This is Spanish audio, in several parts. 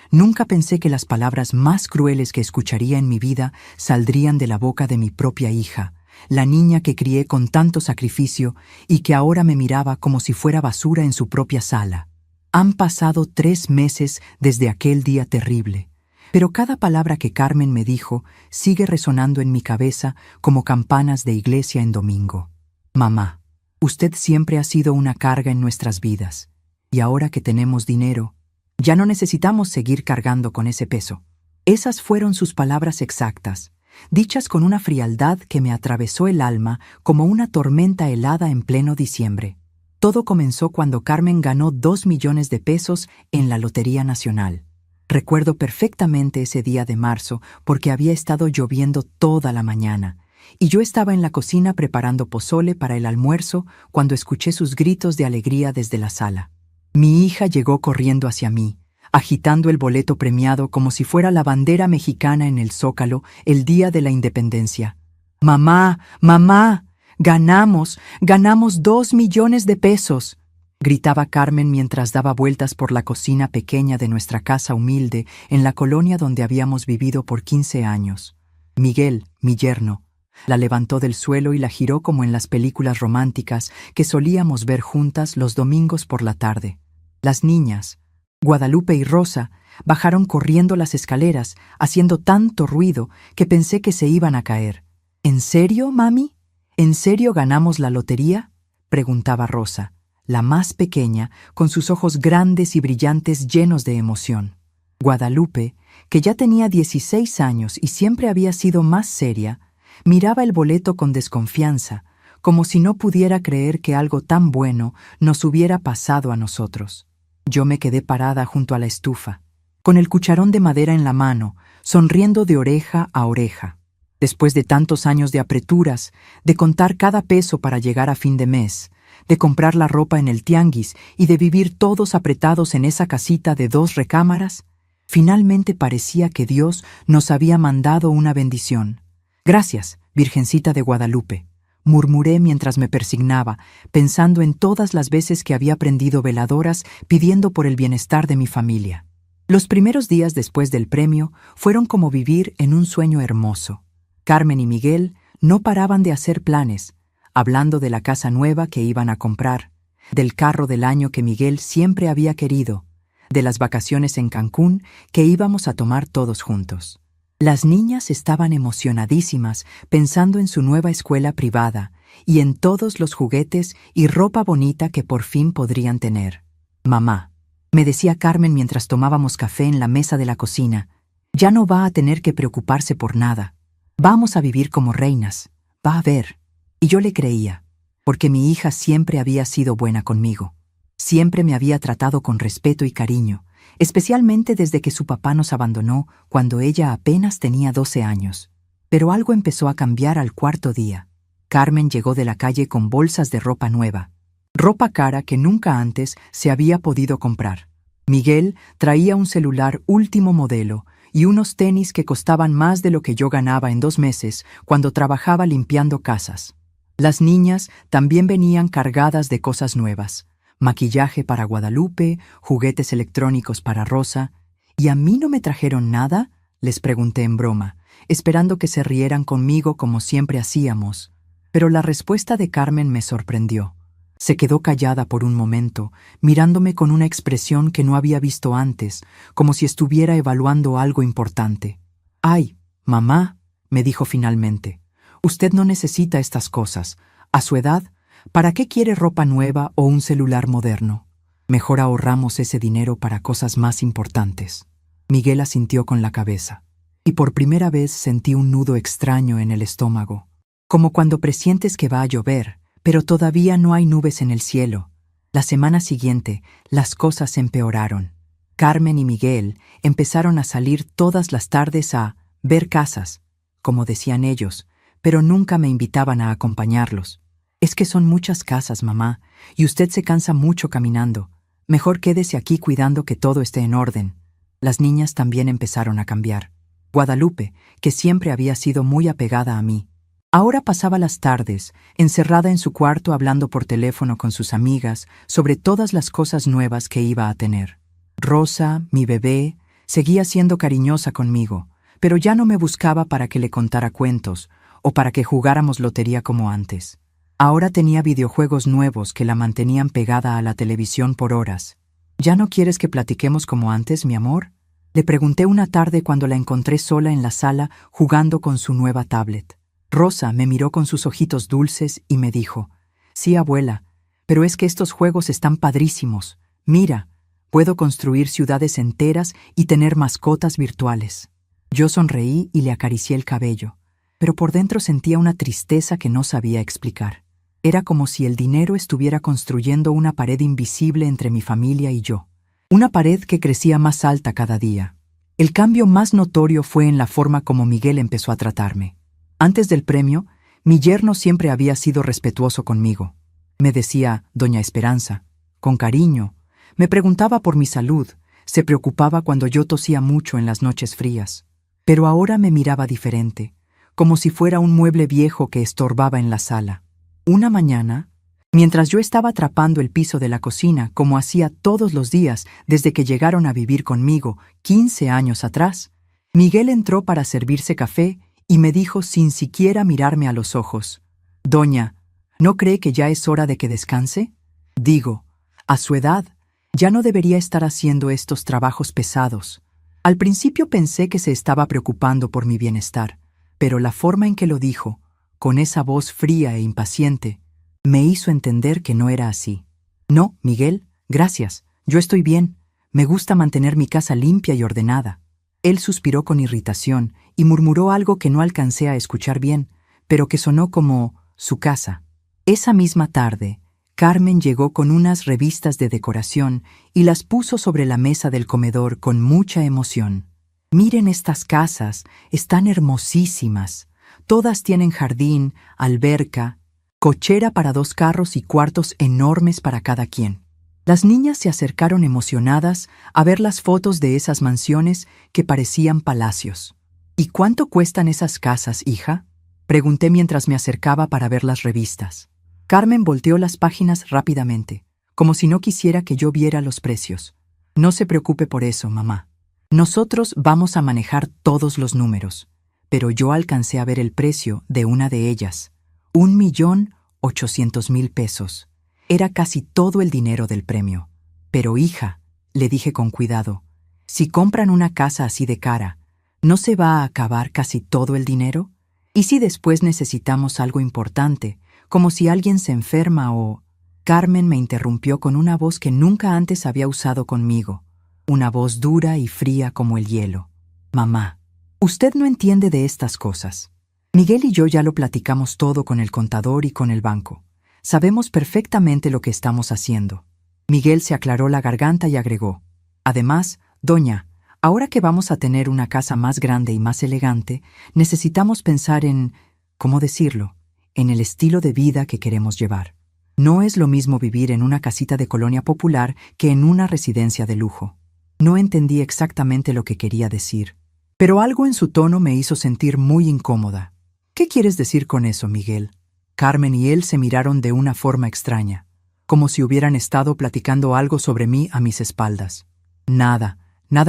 Nunca pensé que las palabras más crueles que escucharía en mi vida saldrían de la boca de mi propia hija, la niña que crié con tanto sacrificio y que ahora me miraba como si fuera basura en su propia sala. Han pasado 3 meses desde aquel día terrible, pero cada palabra que Carmen me dijo sigue resonando en mi cabeza como campanas de iglesia en domingo. Mamá, usted siempre ha sido una carga en nuestras vidas, y ahora que tenemos dinero, ya no necesitamos seguir cargando con ese peso. Esas fueron sus palabras exactas, dichas con una frialdad que me atravesó el alma como una tormenta helada en pleno diciembre. Todo comenzó cuando Carmen ganó 2 millones de pesos en la Lotería Nacional. Recuerdo perfectamente ese día de marzo porque había estado lloviendo toda la mañana, y yo estaba en la cocina preparando pozole para el almuerzo cuando escuché sus gritos de alegría desde la sala. Mi hija llegó corriendo hacia mí, agitando el boleto premiado como si fuera la bandera mexicana en el Zócalo el día de la independencia. ¡Mamá! ¡Mamá! ¡Ganamos! ¡Ganamos 2 millones de pesos! Gritaba Carmen mientras daba vueltas por la cocina pequeña de nuestra casa humilde en la colonia donde habíamos vivido por 15 años. Miguel, mi yerno, la levantó del suelo y la giró como en las películas románticas que solíamos ver juntas los domingos por la tarde. Las niñas, Guadalupe y Rosa, bajaron corriendo las escaleras, haciendo tanto ruido que pensé que se iban a caer. ¿En serio, mami? ¿En serio ganamos la lotería?, preguntaba Rosa, la más pequeña, con sus ojos grandes y brillantes llenos de emoción. Guadalupe, que ya tenía 16 años y siempre había sido más seria, miraba el boleto con desconfianza, como si no pudiera creer que algo tan bueno nos hubiera pasado a nosotros. Yo me quedé parada junto a la estufa, con el cucharón de madera en la mano, sonriendo de oreja a oreja. Después de tantos años de apreturas, de contar cada peso para llegar a fin de mes, de comprar la ropa en el tianguis y de vivir todos apretados en esa casita de 2 recámaras, finalmente parecía que Dios nos había mandado una bendición. Gracias, Virgencita de Guadalupe, murmuré mientras me persignaba, pensando en todas las veces que había prendido veladoras pidiendo por el bienestar de mi familia. Los primeros días después del premio fueron como vivir en un sueño hermoso. Carmen y Miguel no paraban de hacer planes, hablando de la casa nueva que iban a comprar, del carro del año que Miguel siempre había querido, de las vacaciones en Cancún que íbamos a tomar todos juntos. Las niñas estaban emocionadísimas pensando en su nueva escuela privada y en todos los juguetes y ropa bonita que por fin podrían tener. Mamá, me decía Carmen mientras tomábamos café en la mesa de la cocina, ya no va a tener que preocuparse por nada. Vamos a vivir como reinas, va a ver. Y yo le creía, porque mi hija siempre había sido buena conmigo. Siempre me había tratado con respeto y cariño, especialmente desde que su papá nos abandonó cuando ella apenas tenía 12 años. Pero algo empezó a cambiar al 4.º día. Carmen llegó de la calle con bolsas de ropa nueva, ropa cara que nunca antes se había podido comprar. Miguel traía un celular último modelo y unos tenis que costaban más de lo que yo ganaba en 2 meses cuando trabajaba limpiando casas. Las niñas también venían cargadas de cosas nuevas. Maquillaje para Guadalupe, juguetes electrónicos para Rosa. ¿Y a mí no me trajeron nada?, les pregunté en broma, esperando que se rieran conmigo como siempre hacíamos. Pero la respuesta de Carmen me sorprendió. Se quedó callada por un momento, mirándome con una expresión que no había visto antes, como si estuviera evaluando algo importante. «Ay, mamá», me dijo finalmente, «usted no necesita estas cosas. A su edad, ¿para qué quiere ropa nueva o un celular moderno? Mejor ahorramos ese dinero para cosas más importantes». Miguel asintió con la cabeza, y por primera vez sentí un nudo extraño en el estómago, como cuando presientes que va a llover, pero todavía no hay nubes en el cielo. La semana siguiente, las cosas empeoraron. Carmen y Miguel empezaron a salir todas las tardes a ver casas, como decían ellos, pero nunca me invitaban a acompañarlos. «Es que son muchas casas, mamá, y usted se cansa mucho caminando. Mejor quédese aquí cuidando que todo esté en orden». Las niñas también empezaron a cambiar. Guadalupe, que siempre había sido muy apegada a mí, ahora pasaba las tardes encerrada en su cuarto hablando por teléfono con sus amigas sobre todas las cosas nuevas que iba a tener. Rosa, mi bebé, Seguía siendo cariñosa conmigo, pero ya no me buscaba para que le contara cuentos o para que jugáramos lotería como antes. Ahora tenía videojuegos nuevos que la mantenían pegada a la televisión por horas. ¿Ya no quieres que platiquemos como antes, mi amor?, le pregunté una tarde cuando la encontré sola en la sala jugando con su nueva tablet. Rosa me miró con sus ojitos dulces y me dijo: «Sí, abuela, pero es que estos juegos están padrísimos. Mira, puedo construir ciudades enteras y tener mascotas virtuales». Yo sonreí y le acaricié el cabello, pero por dentro sentía una tristeza que no sabía explicar. Era como si el dinero estuviera construyendo una pared invisible entre mi familia y yo. Una pared que crecía más alta cada día. El cambio más notorio fue en la forma como Miguel empezó a tratarme. Antes del premio, mi yerno siempre había sido respetuoso conmigo. Me decía «Doña Esperanza», con cariño. Me preguntaba por mi salud, se preocupaba cuando yo tosía mucho en las noches frías. Pero ahora me miraba diferente, como si fuera un mueble viejo que estorbaba en la sala. Una mañana, mientras yo estaba trapando el piso de la cocina, como hacía todos los días desde que llegaron a vivir conmigo 15 años atrás, Miguel entró para servirse café y me dijo sin siquiera mirarme a los ojos: «Doña, ¿no cree que ya es hora de que descanse? Digo, a su edad, ya no debería estar haciendo estos trabajos pesados». Al principio pensé que se estaba preocupando por mi bienestar, pero la forma en que lo dijo, con esa voz fría e impaciente, me hizo entender que no era así. «No, Miguel, gracias, yo estoy bien. Me gusta mantener mi casa limpia y ordenada». Él suspiró con irritación y murmuró algo que no alcancé a escuchar bien, pero que sonó como «su casa». Esa misma tarde, Carmen llegó con unas revistas de decoración y las puso sobre la mesa del comedor con mucha emoción. «Miren estas casas, están hermosísimas. Todas tienen jardín, alberca, cochera para 2 carros y cuartos enormes para cada quien». Las niñas se acercaron emocionadas a ver las fotos de esas mansiones que parecían palacios. «¿Y cuánto cuestan esas casas, hija?», pregunté mientras me acercaba para ver las revistas. Carmen volteó las páginas rápidamente, como si no quisiera que yo viera los precios. «No se preocupe por eso, mamá. Nosotros vamos a manejar todos los números». Pero yo alcancé a ver el precio de una de ellas: 1.800.000 pesos. Era casi todo el dinero del premio. «Pero hija», le dije con cuidado, «si compran una casa así de cara, ¿no se va a acabar casi todo el dinero? ¿Y si después necesitamos algo importante, como si alguien se enferma o...?» Carmen me interrumpió con una voz que nunca antes había usado conmigo, una voz dura y fría como el hielo. «Mamá, usted no entiende de estas cosas. Miguel y yo ya lo platicamos todo con el contador y con el banco. Sabemos perfectamente lo que estamos haciendo». Miguel se aclaró la garganta y agregó: «Además, doña, ahora que vamos a tener una casa más grande y más elegante, necesitamos pensar en, ¿cómo decirlo?, en el estilo de vida que queremos llevar. No es lo mismo vivir en una casita de colonia popular que en una residencia de lujo». No entendí exactamente lo que quería decir, pero algo en su tono me hizo sentir muy incómoda. «¿Qué quieres decir con eso, Miguel?». Carmen y él se miraron de una forma extraña, como si hubieran estado platicando algo sobre mí a mis espaldas. «Nada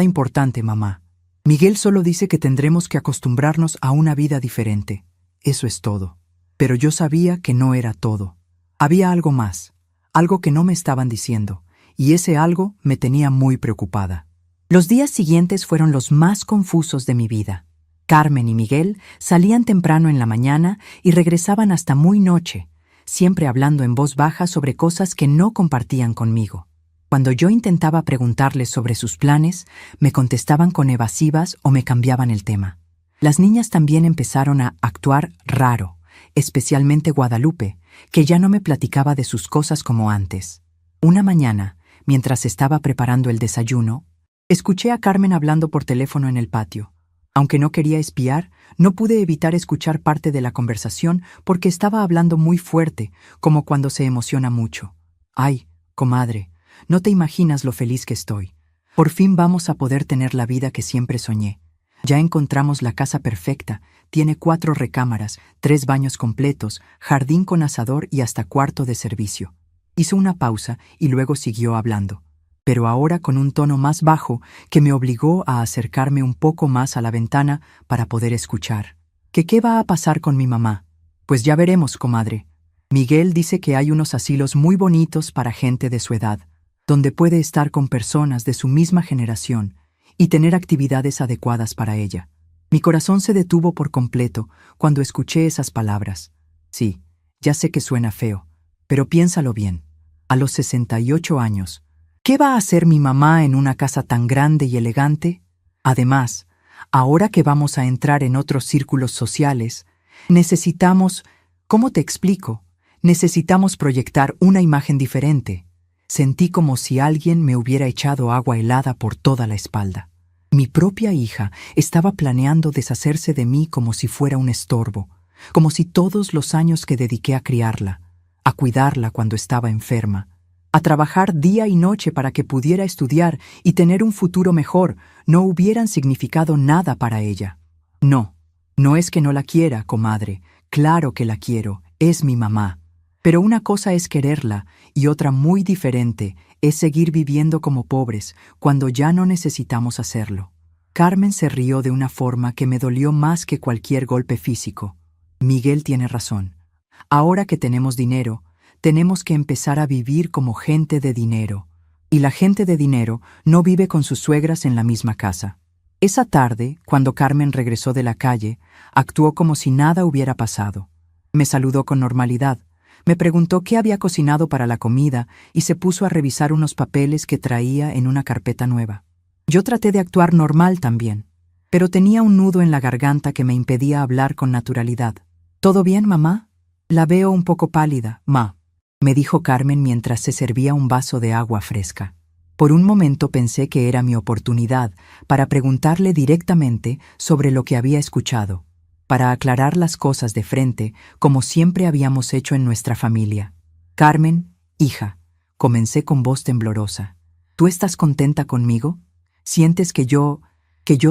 importante, mamá. Miguel solo dice que tendremos que acostumbrarnos a una vida diferente. Eso es todo». Pero yo sabía que no era todo. Había algo más, algo que no me estaban diciendo, y ese algo me tenía muy preocupada. Los días siguientes fueron los más confusos de mi vida. Carmen y Miguel salían temprano en la mañana y regresaban hasta muy noche, siempre hablando en voz baja sobre cosas que no compartían conmigo. Cuando yo intentaba preguntarles sobre sus planes, me contestaban con evasivas o me cambiaban el tema. Las niñas también empezaron a actuar raro, especialmente Guadalupe, que ya no me platicaba de sus cosas como antes. Una mañana, mientras estaba preparando el desayuno, escuché a Carmen hablando por teléfono en el patio. Aunque no quería espiar, no pude evitar escuchar parte de la conversación porque estaba hablando muy fuerte, como cuando se emociona mucho. «Ay, comadre, no te imaginas lo feliz que estoy. Por fin vamos a poder tener la vida que siempre soñé. Ya encontramos la casa perfecta, tiene 4 recámaras, 3 baños completos, jardín con asador y hasta cuarto de servicio». Hizo una pausa y luego siguió hablando. pero ahora con un tono más bajo que me obligó a acercarme un poco más a la ventana para poder escuchar. ¿Qué va a pasar con mi mamá? Pues ya veremos, comadre. Miguel dice que hay unos asilos muy bonitos para gente de su edad, donde puede estar con personas de su misma generación y tener actividades adecuadas para ella. Mi corazón se detuvo por completo cuando escuché esas palabras. Sí, ya sé que suena feo, pero piénsalo bien. A los 68 años, ¿qué va a hacer mi mamá en una casa tan grande y elegante? Además, ahora que vamos a entrar en otros círculos sociales, necesitamos, ¿cómo te explico? Necesitamos proyectar una imagen diferente. Sentí como si alguien me hubiera echado agua helada por toda la espalda. Mi propia hija estaba planeando deshacerse de mí como si fuera un estorbo, como si todos los años que dediqué a criarla, a cuidarla cuando estaba enferma, a trabajar día y noche para que pudiera estudiar y tener un futuro mejor, no hubieran significado nada para ella. No, no es que no la quiera, comadre, claro que la quiero, es mi mamá. Pero una cosa es quererla y otra muy diferente es seguir viviendo como pobres cuando ya no necesitamos hacerlo. Carmen se rió de una forma que me dolió más que cualquier golpe físico. Miguel tiene razón. Ahora que tenemos dinero, tenemos que empezar a vivir como gente de dinero. Y la gente de dinero no vive con sus suegras en la misma casa. Esa tarde, cuando Carmen regresó de la calle, actuó como si nada hubiera pasado. Me saludó con normalidad. Me preguntó qué había cocinado para la comida y se puso a revisar unos papeles que traía en una carpeta nueva. Yo traté de actuar normal también, pero tenía un nudo en la garganta que me impedía hablar con naturalidad. ¿Todo bien, mamá? La veo un poco pálida, me dijo Carmen mientras se servía un vaso de agua fresca. Por un momento pensé que era mi oportunidad para preguntarle directamente sobre lo que había escuchado, para aclarar las cosas de frente, como siempre habíamos hecho en nuestra familia. Carmen, hija, comencé con voz temblorosa. ¿Tú estás contenta conmigo? ¿Sientes que yo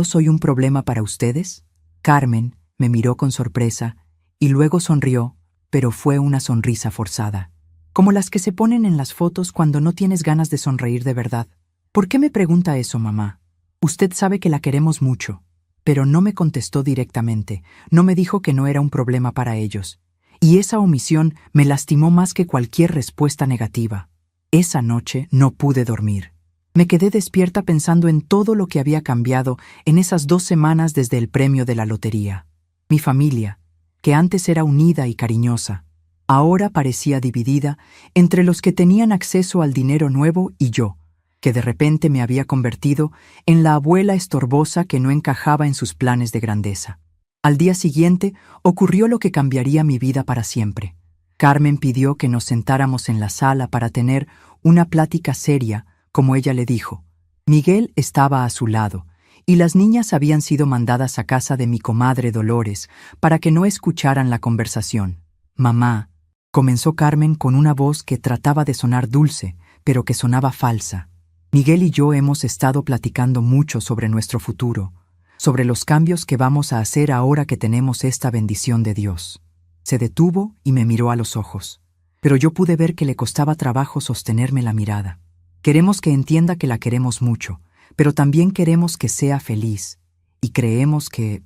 soy un problema para ustedes? Carmen me miró con sorpresa y luego sonrió, pero fue una sonrisa forzada, como las que se ponen en las fotos cuando no tienes ganas de sonreír de verdad. ¿Por qué me pregunta eso, mamá? Usted sabe que la queremos mucho. Pero no me contestó directamente, no me dijo que no era un problema para ellos. Y esa omisión me lastimó más que cualquier respuesta negativa. Esa noche no pude dormir. Me quedé despierta pensando en todo lo que había cambiado en esas 2 semanas desde el premio de la lotería. Mi familia, que antes era unida y cariñosa, ahora parecía dividida entre los que tenían acceso al dinero nuevo y yo, que de repente me había convertido en la abuela estorbosa que no encajaba en sus planes de grandeza. Al día siguiente ocurrió lo que cambiaría mi vida para siempre. Carmen pidió que nos sentáramos en la sala para tener una plática seria, como ella le dijo. Miguel estaba a su lado, y las niñas habían sido mandadas a casa de mi comadre Dolores para que no escucharan la conversación. Mamá, comenzó Carmen con una voz que trataba de sonar dulce, pero que sonaba falsa. Miguel y yo hemos estado platicando mucho sobre nuestro futuro, sobre los cambios que vamos a hacer ahora que tenemos esta bendición de Dios. Se detuvo y me miró a los ojos, pero yo pude ver que le costaba trabajo sostenerme la mirada. Queremos que entienda que la queremos mucho, pero también queremos que sea feliz, y creemos que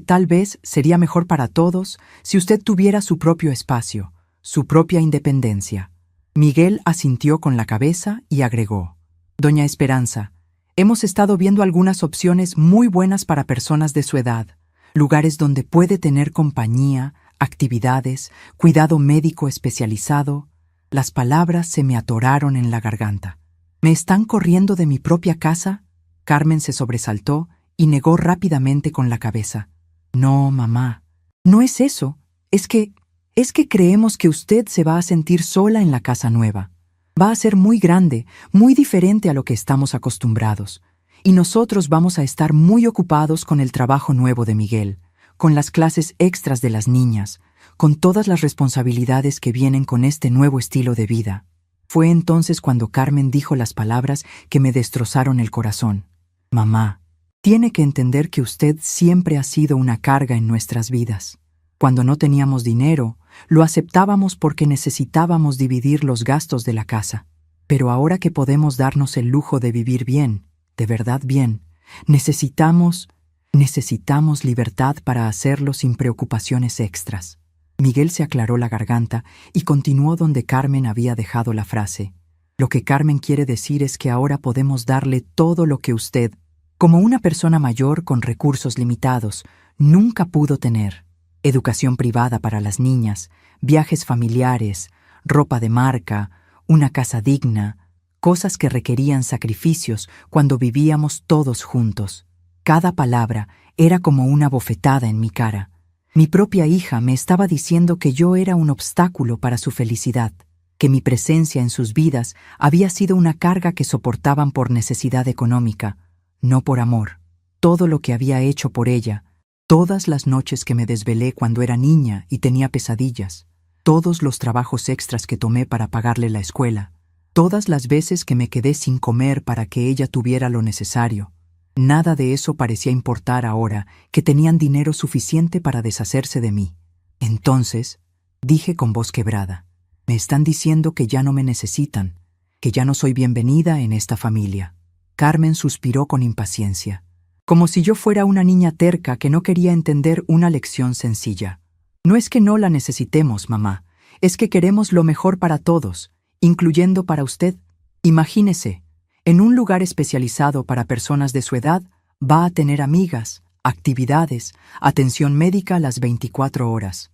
tal vez sería mejor para todos si usted tuviera su propio espacio, su propia independencia. Miguel asintió con la cabeza y agregó: Doña Esperanza, hemos estado viendo algunas opciones muy buenas para personas de su edad, lugares donde puede tener compañía, actividades, cuidado médico especializado. Las palabras se me atoraron en la garganta. ¿Me están corriendo de mi propia casa? Carmen se sobresaltó y negó rápidamente con la cabeza. No, mamá, no es eso, es que creemos que usted se va a sentir sola en la casa nueva. Va a ser muy grande, muy diferente a lo que estamos acostumbrados. Y nosotros vamos a estar muy ocupados con el trabajo nuevo de Miguel, con las clases extras de las niñas, con todas las responsabilidades que vienen con este nuevo estilo de vida. Fue entonces cuando Carmen dijo las palabras que me destrozaron el corazón. Mamá, tiene que entender que usted siempre ha sido una carga en nuestras vidas. Cuando no teníamos dinero, lo aceptábamos porque necesitábamos dividir los gastos de la casa. Pero ahora que podemos darnos el lujo de vivir bien, de verdad bien, necesitamos libertad para hacerlo sin preocupaciones extras. Miguel se aclaró la garganta y continuó donde Carmen había dejado la frase. Lo que Carmen quiere decir es que ahora podemos darle todo lo que usted, como una persona mayor con recursos limitados, nunca pudo tener. Educación privada para las niñas, viajes familiares, ropa de marca, una casa digna, cosas que requerían sacrificios cuando vivíamos todos juntos. Cada palabra era como una bofetada en mi cara. Mi propia hija me estaba diciendo que yo era un obstáculo para su felicidad, que mi presencia en sus vidas había sido una carga que soportaban por necesidad económica, no por amor. Todo lo que había hecho por ella, todas las noches que me desvelé cuando era niña y tenía pesadillas, todos los trabajos extras que tomé para pagarle la escuela, todas las veces que me quedé sin comer para que ella tuviera lo necesario. Nada de eso parecía importar ahora que tenían dinero suficiente para deshacerse de mí. Entonces, dije con voz quebrada, me están diciendo que ya no me necesitan, que ya no soy bienvenida en esta familia. Carmen suspiró con impaciencia, como si yo fuera una niña terca que no quería entender una lección sencilla. No es que no la necesitemos, mamá, es que queremos lo mejor para todos, incluyendo para usted. Imagínese, en un lugar especializado para personas de su edad, va a tener amigas, actividades, atención médica las 24 horas.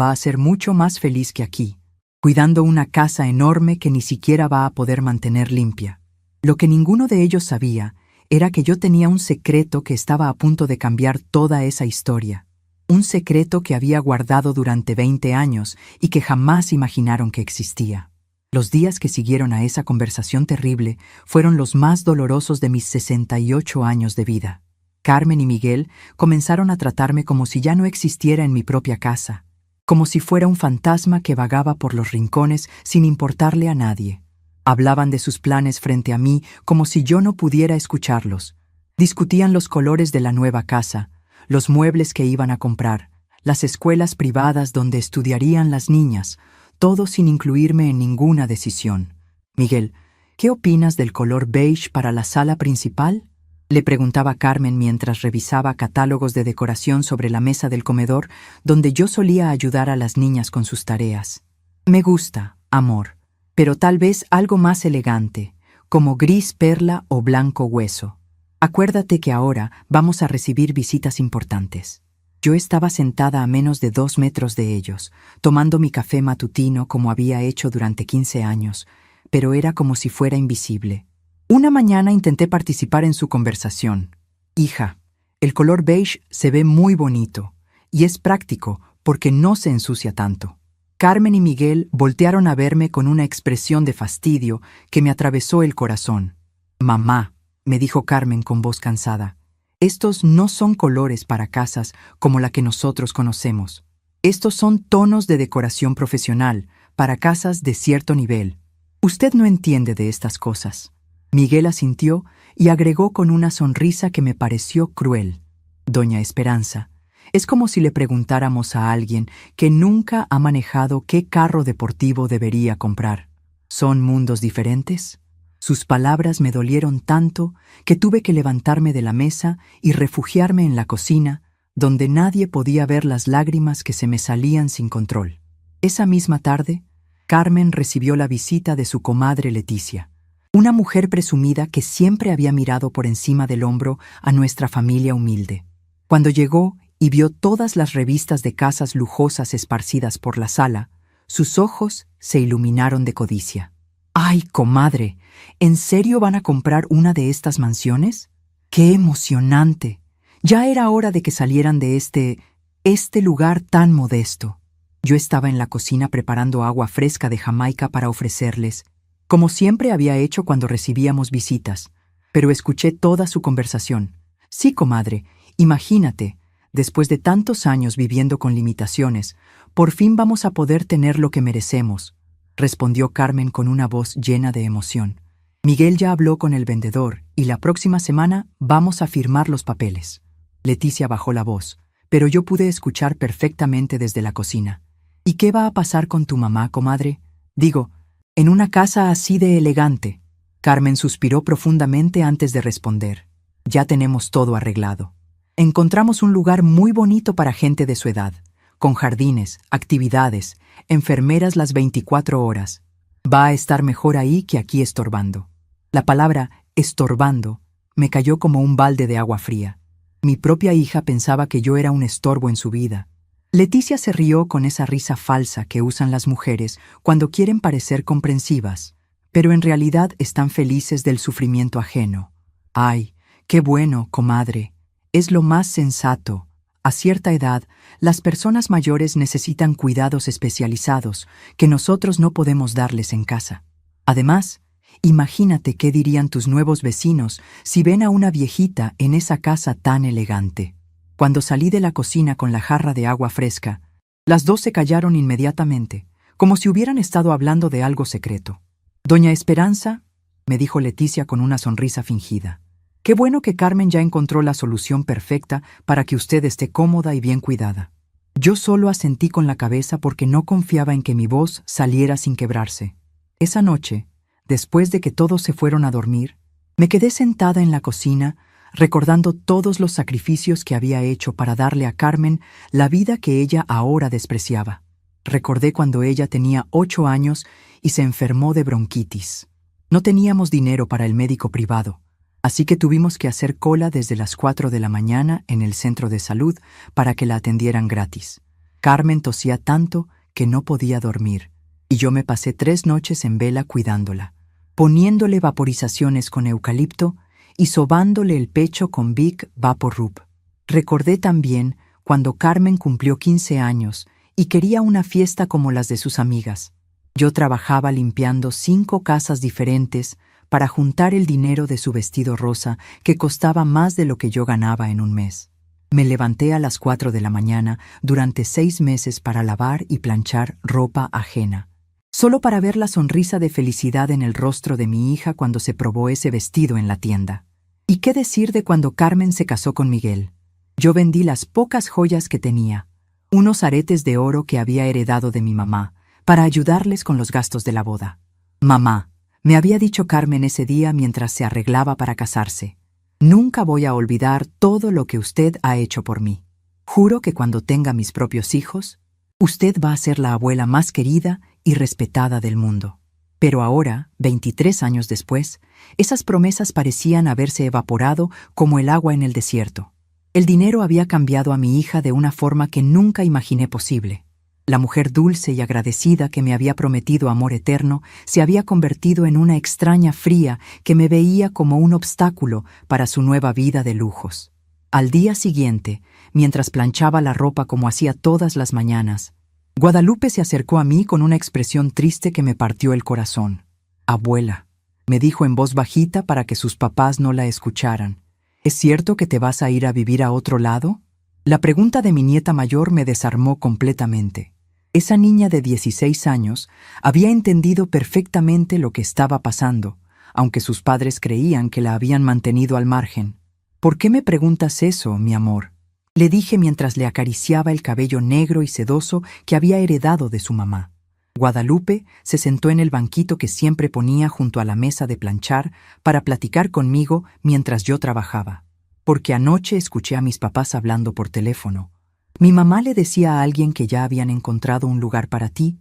Va a ser mucho más feliz que aquí, cuidando una casa enorme que ni siquiera va a poder mantener limpia. Lo que ninguno de ellos sabía era que yo tenía un secreto que estaba a punto de cambiar toda esa historia. Un secreto que había guardado durante 20 años y que jamás imaginaron que existía. Los días que siguieron a esa conversación terrible fueron los más dolorosos de mis 68 años de vida. Carmen y Miguel comenzaron a tratarme como si ya no existiera en mi propia casa, como si fuera un fantasma que vagaba por los rincones sin importarle a nadie. Hablaban de sus planes frente a mí como si yo no pudiera escucharlos. Discutían los colores de la nueva casa, los muebles que iban a comprar, las escuelas privadas donde estudiarían las niñas, todo sin incluirme en ninguna decisión. Miguel, ¿qué opinas del color beige para la sala principal? Le preguntaba Carmen mientras revisaba catálogos de decoración sobre la mesa del comedor, donde yo solía ayudar a las niñas con sus tareas. Me gusta, amor, pero tal vez algo más elegante, como gris perla o blanco hueso. Acuérdate que ahora vamos a recibir visitas importantes. Yo estaba sentada a menos de 2 metros de ellos, tomando mi café matutino como había hecho durante 15 años, pero era como si fuera invisible. Una mañana intenté participar en su conversación. Hija, el color beige se ve muy bonito y es práctico porque no se ensucia tanto. Carmen y Miguel voltearon a verme con una expresión de fastidio que me atravesó el corazón. Mamá, me dijo Carmen con voz cansada. Estos no son colores para casas como la que nosotros conocemos. Estos son tonos de decoración profesional para casas de cierto nivel. Usted no entiende de estas cosas. Miguel asintió y agregó con una sonrisa que me pareció cruel. Doña Esperanza, es como si le preguntáramos a alguien que nunca ha manejado qué carro deportivo debería comprar. ¿Son mundos diferentes? Sus palabras me dolieron tanto que tuve que levantarme de la mesa y refugiarme en la cocina, donde nadie podía ver las lágrimas que se me salían sin control. Esa misma tarde, Carmen recibió la visita de su comadre Leticia, una mujer presumida que siempre había mirado por encima del hombro a nuestra familia humilde. Cuando llegó y vio todas las revistas de casas lujosas esparcidas por la sala, sus ojos se iluminaron de codicia. ¡Ay, comadre! ¿En serio van a comprar una de estas mansiones? ¡Qué emocionante! Ya era hora de que salieran de este lugar tan modesto. Yo estaba en la cocina preparando agua fresca de Jamaica para ofrecerles, como siempre había hecho cuando recibíamos visitas, pero escuché toda su conversación. Sí, comadre, imagínate, después de tantos años viviendo con limitaciones, por fin vamos a poder tener lo que merecemos, respondió Carmen con una voz llena de emoción. Miguel ya habló con el vendedor y la próxima semana vamos a firmar los papeles. Leticia bajó la voz, pero yo pude escuchar perfectamente desde la cocina. ¿Y qué va a pasar con tu mamá, comadre? Digo, En una casa así de elegante. Carmen suspiró profundamente antes de responder. Ya tenemos todo arreglado. Encontramos un lugar muy bonito para gente de su edad, con jardines, actividades, enfermeras las 24 horas. Va a estar mejor ahí que aquí estorbando. La palabra estorbando me cayó como un balde de agua fría. Mi propia hija pensaba que yo era un estorbo en su vida. Leticia se rió con esa risa falsa que usan las mujeres cuando quieren parecer comprensivas, pero en realidad están felices del sufrimiento ajeno. Ay, qué bueno, comadre. Es lo más sensato. A cierta edad, las personas mayores necesitan cuidados especializados que nosotros no podemos darles en casa. Además, imagínate qué dirían tus nuevos vecinos si ven a una viejita en esa casa tan elegante. Cuando salí de la cocina con la jarra de agua fresca, las dos se callaron inmediatamente, como si hubieran estado hablando de algo secreto. «Doña Esperanza», me dijo Leticia con una sonrisa fingida, «qué bueno que Carmen ya encontró la solución perfecta para que usted esté cómoda y bien cuidada». Yo solo asentí con la cabeza porque no confiaba en que mi voz saliera sin quebrarse. Esa noche, después de que todos se fueron a dormir, me quedé sentada en la cocina recordando todos los sacrificios que había hecho para darle a Carmen la vida que ella ahora despreciaba. Recordé cuando ella tenía 8 años y se enfermó de bronquitis. No teníamos dinero para el médico privado, así que tuvimos que hacer cola desde las 4 de la mañana en el centro de salud para que la atendieran gratis. Carmen tosía tanto que no podía dormir, y yo me pasé 3 noches en vela cuidándola, poniéndole vaporizaciones con eucalipto y sobándole el pecho con Vic VapoRub. Recordé también cuando Carmen cumplió 15 años y quería una fiesta como las de sus amigas. Yo trabajaba limpiando 5 casas diferentes para juntar el dinero de su vestido rosa que costaba más de lo que yo ganaba en un mes. Me levanté a las 4 de la mañana durante 6 meses para lavar y planchar ropa ajena, solo para ver la sonrisa de felicidad en el rostro de mi hija cuando se probó ese vestido en la tienda. ¿Y qué decir de cuando Carmen se casó con Miguel? Yo vendí las pocas joyas que tenía, unos aretes de oro que había heredado de mi mamá, para ayudarles con los gastos de la boda. «Mamá», me había dicho Carmen ese día mientras se arreglaba para casarse, «nunca voy a olvidar todo lo que usted ha hecho por mí. Juro que cuando tenga mis propios hijos, usted va a ser la abuela más querida y respetada del mundo». Pero ahora, 23 años después, esas promesas parecían haberse evaporado como el agua en el desierto. El dinero había cambiado a mi hija de una forma que nunca imaginé posible. La mujer dulce y agradecida que me había prometido amor eterno se había convertido en una extraña fría que me veía como un obstáculo para su nueva vida de lujos. Al día siguiente, mientras planchaba la ropa como hacía todas las mañanas, Guadalupe se acercó a mí con una expresión triste que me partió el corazón. «Abuela», me dijo en voz bajita para que sus papás no la escucharan, «¿es cierto que te vas a ir a vivir a otro lado?». La pregunta de mi nieta mayor me desarmó completamente. Esa niña de 16 años había entendido perfectamente lo que estaba pasando, aunque sus padres creían que la habían mantenido al margen. «¿Por qué me preguntas eso, mi amor?», le dije mientras le acariciaba el cabello negro y sedoso que había heredado de su mamá. Guadalupe se sentó en el banquito que siempre ponía junto a la mesa de planchar para platicar conmigo mientras yo trabajaba. «Porque anoche escuché a mis papás hablando por teléfono. Mi mamá le decía a alguien que ya habían encontrado un lugar para ti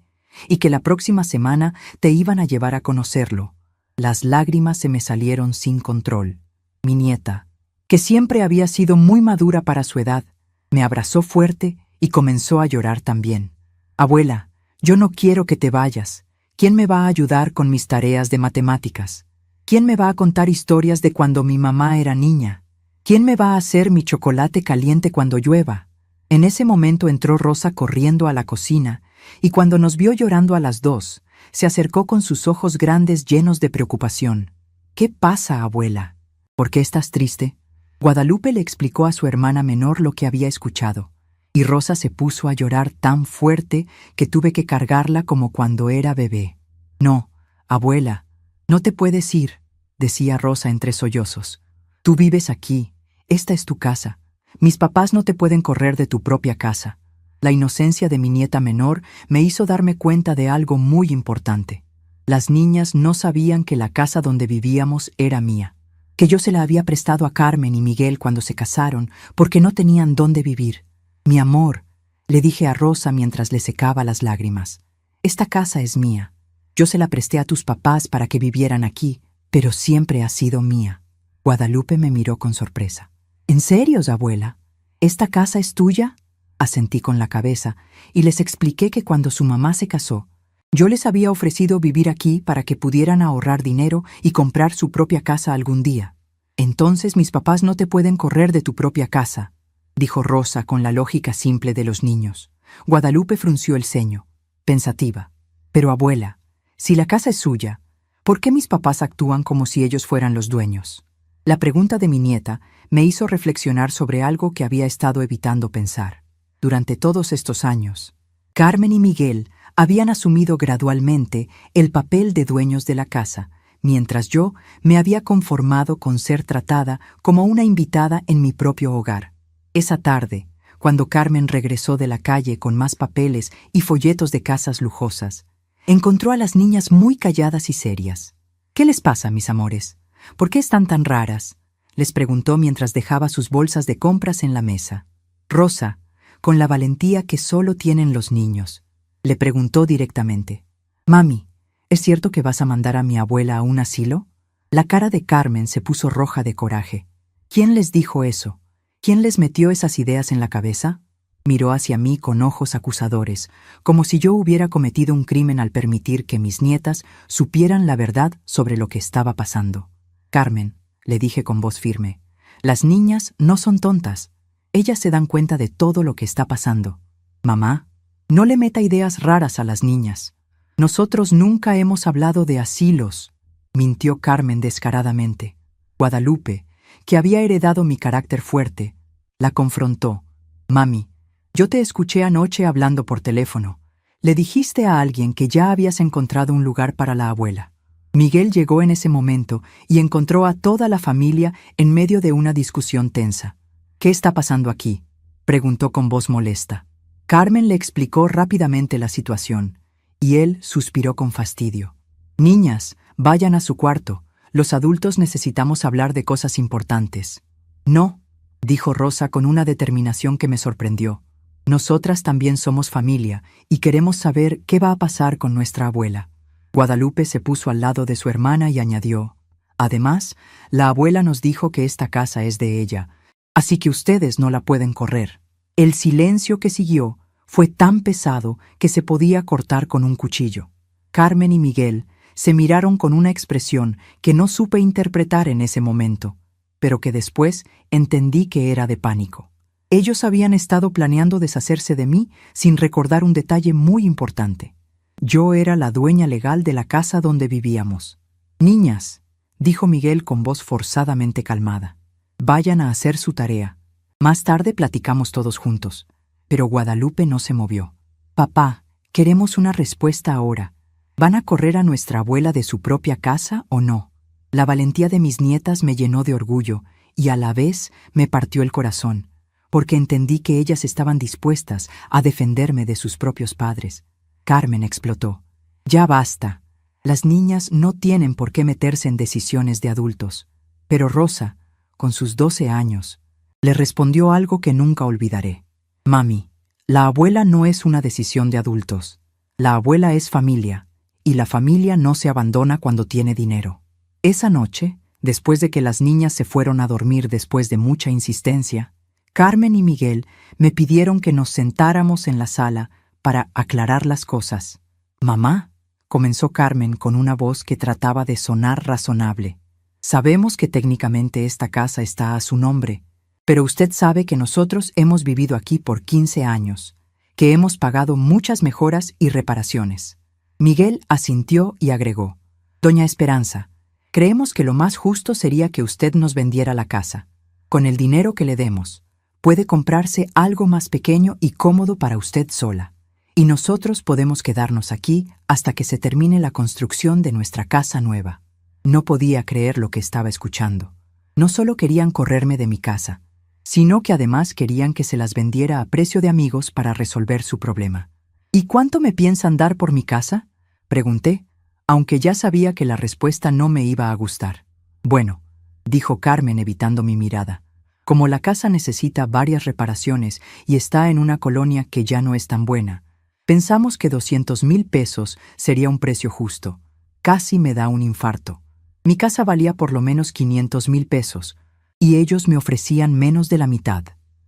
y que la próxima semana te iban a llevar a conocerlo». Las lágrimas se me salieron sin control. Mi nieta, que siempre había sido muy madura para su edad, me abrazó fuerte y comenzó a llorar también. «Abuela, yo no quiero que te vayas. ¿Quién me va a ayudar con mis tareas de matemáticas? ¿Quién me va a contar historias de cuando mi mamá era niña? ¿Quién me va a hacer mi chocolate caliente cuando llueva?». En ese momento entró Rosa corriendo a la cocina y cuando nos vio llorando a las 2, se acercó con sus ojos grandes llenos de preocupación. «¿Qué pasa, abuela? ¿Por qué estás triste?». Guadalupe le explicó a su hermana menor lo que había escuchado, y Rosa se puso a llorar tan fuerte que tuve que cargarla como cuando era bebé. «No, abuela, no te puedes ir», decía Rosa entre sollozos. «Tú vives aquí, esta es tu casa. Mis papás no te pueden correr de tu propia casa». La inocencia de mi nieta menor me hizo darme cuenta de algo muy importante. Las niñas no sabían que la casa donde vivíamos era mía, que yo se la había prestado a Carmen y Miguel cuando se casaron porque no tenían dónde vivir. Mi amor, le dije a Rosa mientras le secaba las lágrimas. Esta casa es mía. Yo se la presté a tus papás para que vivieran aquí, pero siempre ha sido mía. Guadalupe me miró con sorpresa. ¿En serio, abuela? ¿Esta casa es tuya? Asentí con la cabeza y les expliqué que cuando su mamá se casó, yo les había ofrecido vivir aquí para que pudieran ahorrar dinero y comprar su propia casa algún día. Entonces mis papás no te pueden correr de tu propia casa, dijo Rosa con la lógica simple de los niños. Guadalupe frunció el ceño, pensativa. Pero abuela, si la casa es suya, ¿por qué mis papás actúan como si ellos fueran los dueños? La pregunta de mi nieta me hizo reflexionar sobre algo que había estado evitando pensar. Durante todos estos años, Carmen y Miguel habían asumido gradualmente el papel de dueños de la casa, mientras yo me había conformado con ser tratada como una invitada en mi propio hogar. Esa tarde, cuando Carmen regresó de la calle con más papeles y folletos de casas lujosas, encontró a las niñas muy calladas y serias. ¿Qué les pasa, mis amores? ¿Por qué están tan raras?, les preguntó mientras dejaba sus bolsas de compras en la mesa. Rosa, con la valentía que solo tienen los niños, le preguntó directamente. Mami, ¿es cierto que vas a mandar a mi abuela a un asilo? La cara de Carmen se puso roja de coraje. ¿Quién les dijo eso? ¿Quién les metió esas ideas en la cabeza? Miró hacia mí con ojos acusadores, como si yo hubiera cometido un crimen al permitir que mis nietas supieran la verdad sobre lo que estaba pasando. Carmen, le dije con voz firme, las niñas no son tontas. Ellas se dan cuenta de todo lo que está pasando. Mamá, no le meta ideas raras a las niñas. Nosotros nunca hemos hablado de asilos, mintió Carmen descaradamente. Guadalupe, que había heredado mi carácter fuerte, la confrontó. Mami, yo te escuché anoche hablando por teléfono. Le dijiste a alguien que ya habías encontrado un lugar para la abuela. Miguel llegó en ese momento y encontró a toda la familia en medio de una discusión tensa. ¿Qué está pasando aquí?, preguntó con voz molesta. Carmen le explicó rápidamente la situación, y él suspiró con fastidio. Niñas, vayan a su cuarto. Los adultos necesitamos hablar de cosas importantes. No, dijo Rosa con una determinación que me sorprendió. Nosotras también somos familia y queremos saber qué va a pasar con nuestra abuela. Guadalupe se puso al lado de su hermana y añadió, además, la abuela nos dijo que esta casa es de ella, así que ustedes no la pueden correr. El silencio que siguió fue tan pesado que se podía cortar con un cuchillo. Carmen y Miguel se miraron con una expresión que no supe interpretar en ese momento, pero que después entendí que era de pánico. Ellos habían estado planeando deshacerse de mí sin recordar un detalle muy importante. Yo era la dueña legal de la casa donde vivíamos. Niñas, dijo Miguel con voz forzadamente calmada, vayan a hacer su tarea. Más tarde platicamos todos juntos. Pero Guadalupe no se movió. Papá, queremos una respuesta ahora. ¿Van a correr a nuestra abuela de su propia casa o no? La valentía de mis nietas me llenó de orgullo y a la vez me partió el corazón, porque entendí que ellas estaban dispuestas a defenderme de sus propios padres. Carmen explotó. Ya basta. Las niñas no tienen por qué meterse en decisiones de adultos. Pero Rosa, con sus 12 años, le respondió algo que nunca olvidaré. Mami, la abuela no es una decisión de adultos. La abuela es familia, y la familia no se abandona cuando tiene dinero. Esa noche, después de que las niñas se fueron a dormir después de mucha insistencia, Carmen y Miguel me pidieron que nos sentáramos en la sala para aclarar las cosas. Mamá, comenzó Carmen con una voz que trataba de sonar razonable. Sabemos que técnicamente esta casa está a su nombre, pero usted sabe que nosotros hemos vivido aquí por 15 años, que hemos pagado muchas mejoras y reparaciones. Miguel asintió y agregó, Doña Esperanza, creemos que lo más justo sería que usted nos vendiera la casa. Con el dinero que le demos, puede comprarse algo más pequeño y cómodo para usted sola. Y nosotros podemos quedarnos aquí hasta que se termine la construcción de nuestra casa nueva. No podía creer lo que estaba escuchando. No solo querían correrme de mi casa, sino que además querían que se las vendiera a precio de amigos para resolver su problema. ¿Y cuánto me piensan dar por mi casa?, pregunté, aunque ya sabía que la respuesta no me iba a gustar. Bueno, dijo Carmen evitando mi mirada. Como la casa necesita varias reparaciones y está en una colonia que ya no es tan buena, pensamos que 200,000 pesos sería un precio justo. Casi me da un infarto. Mi casa valía por lo menos 500,000 pesos, y ellos me ofrecían menos de la mitad.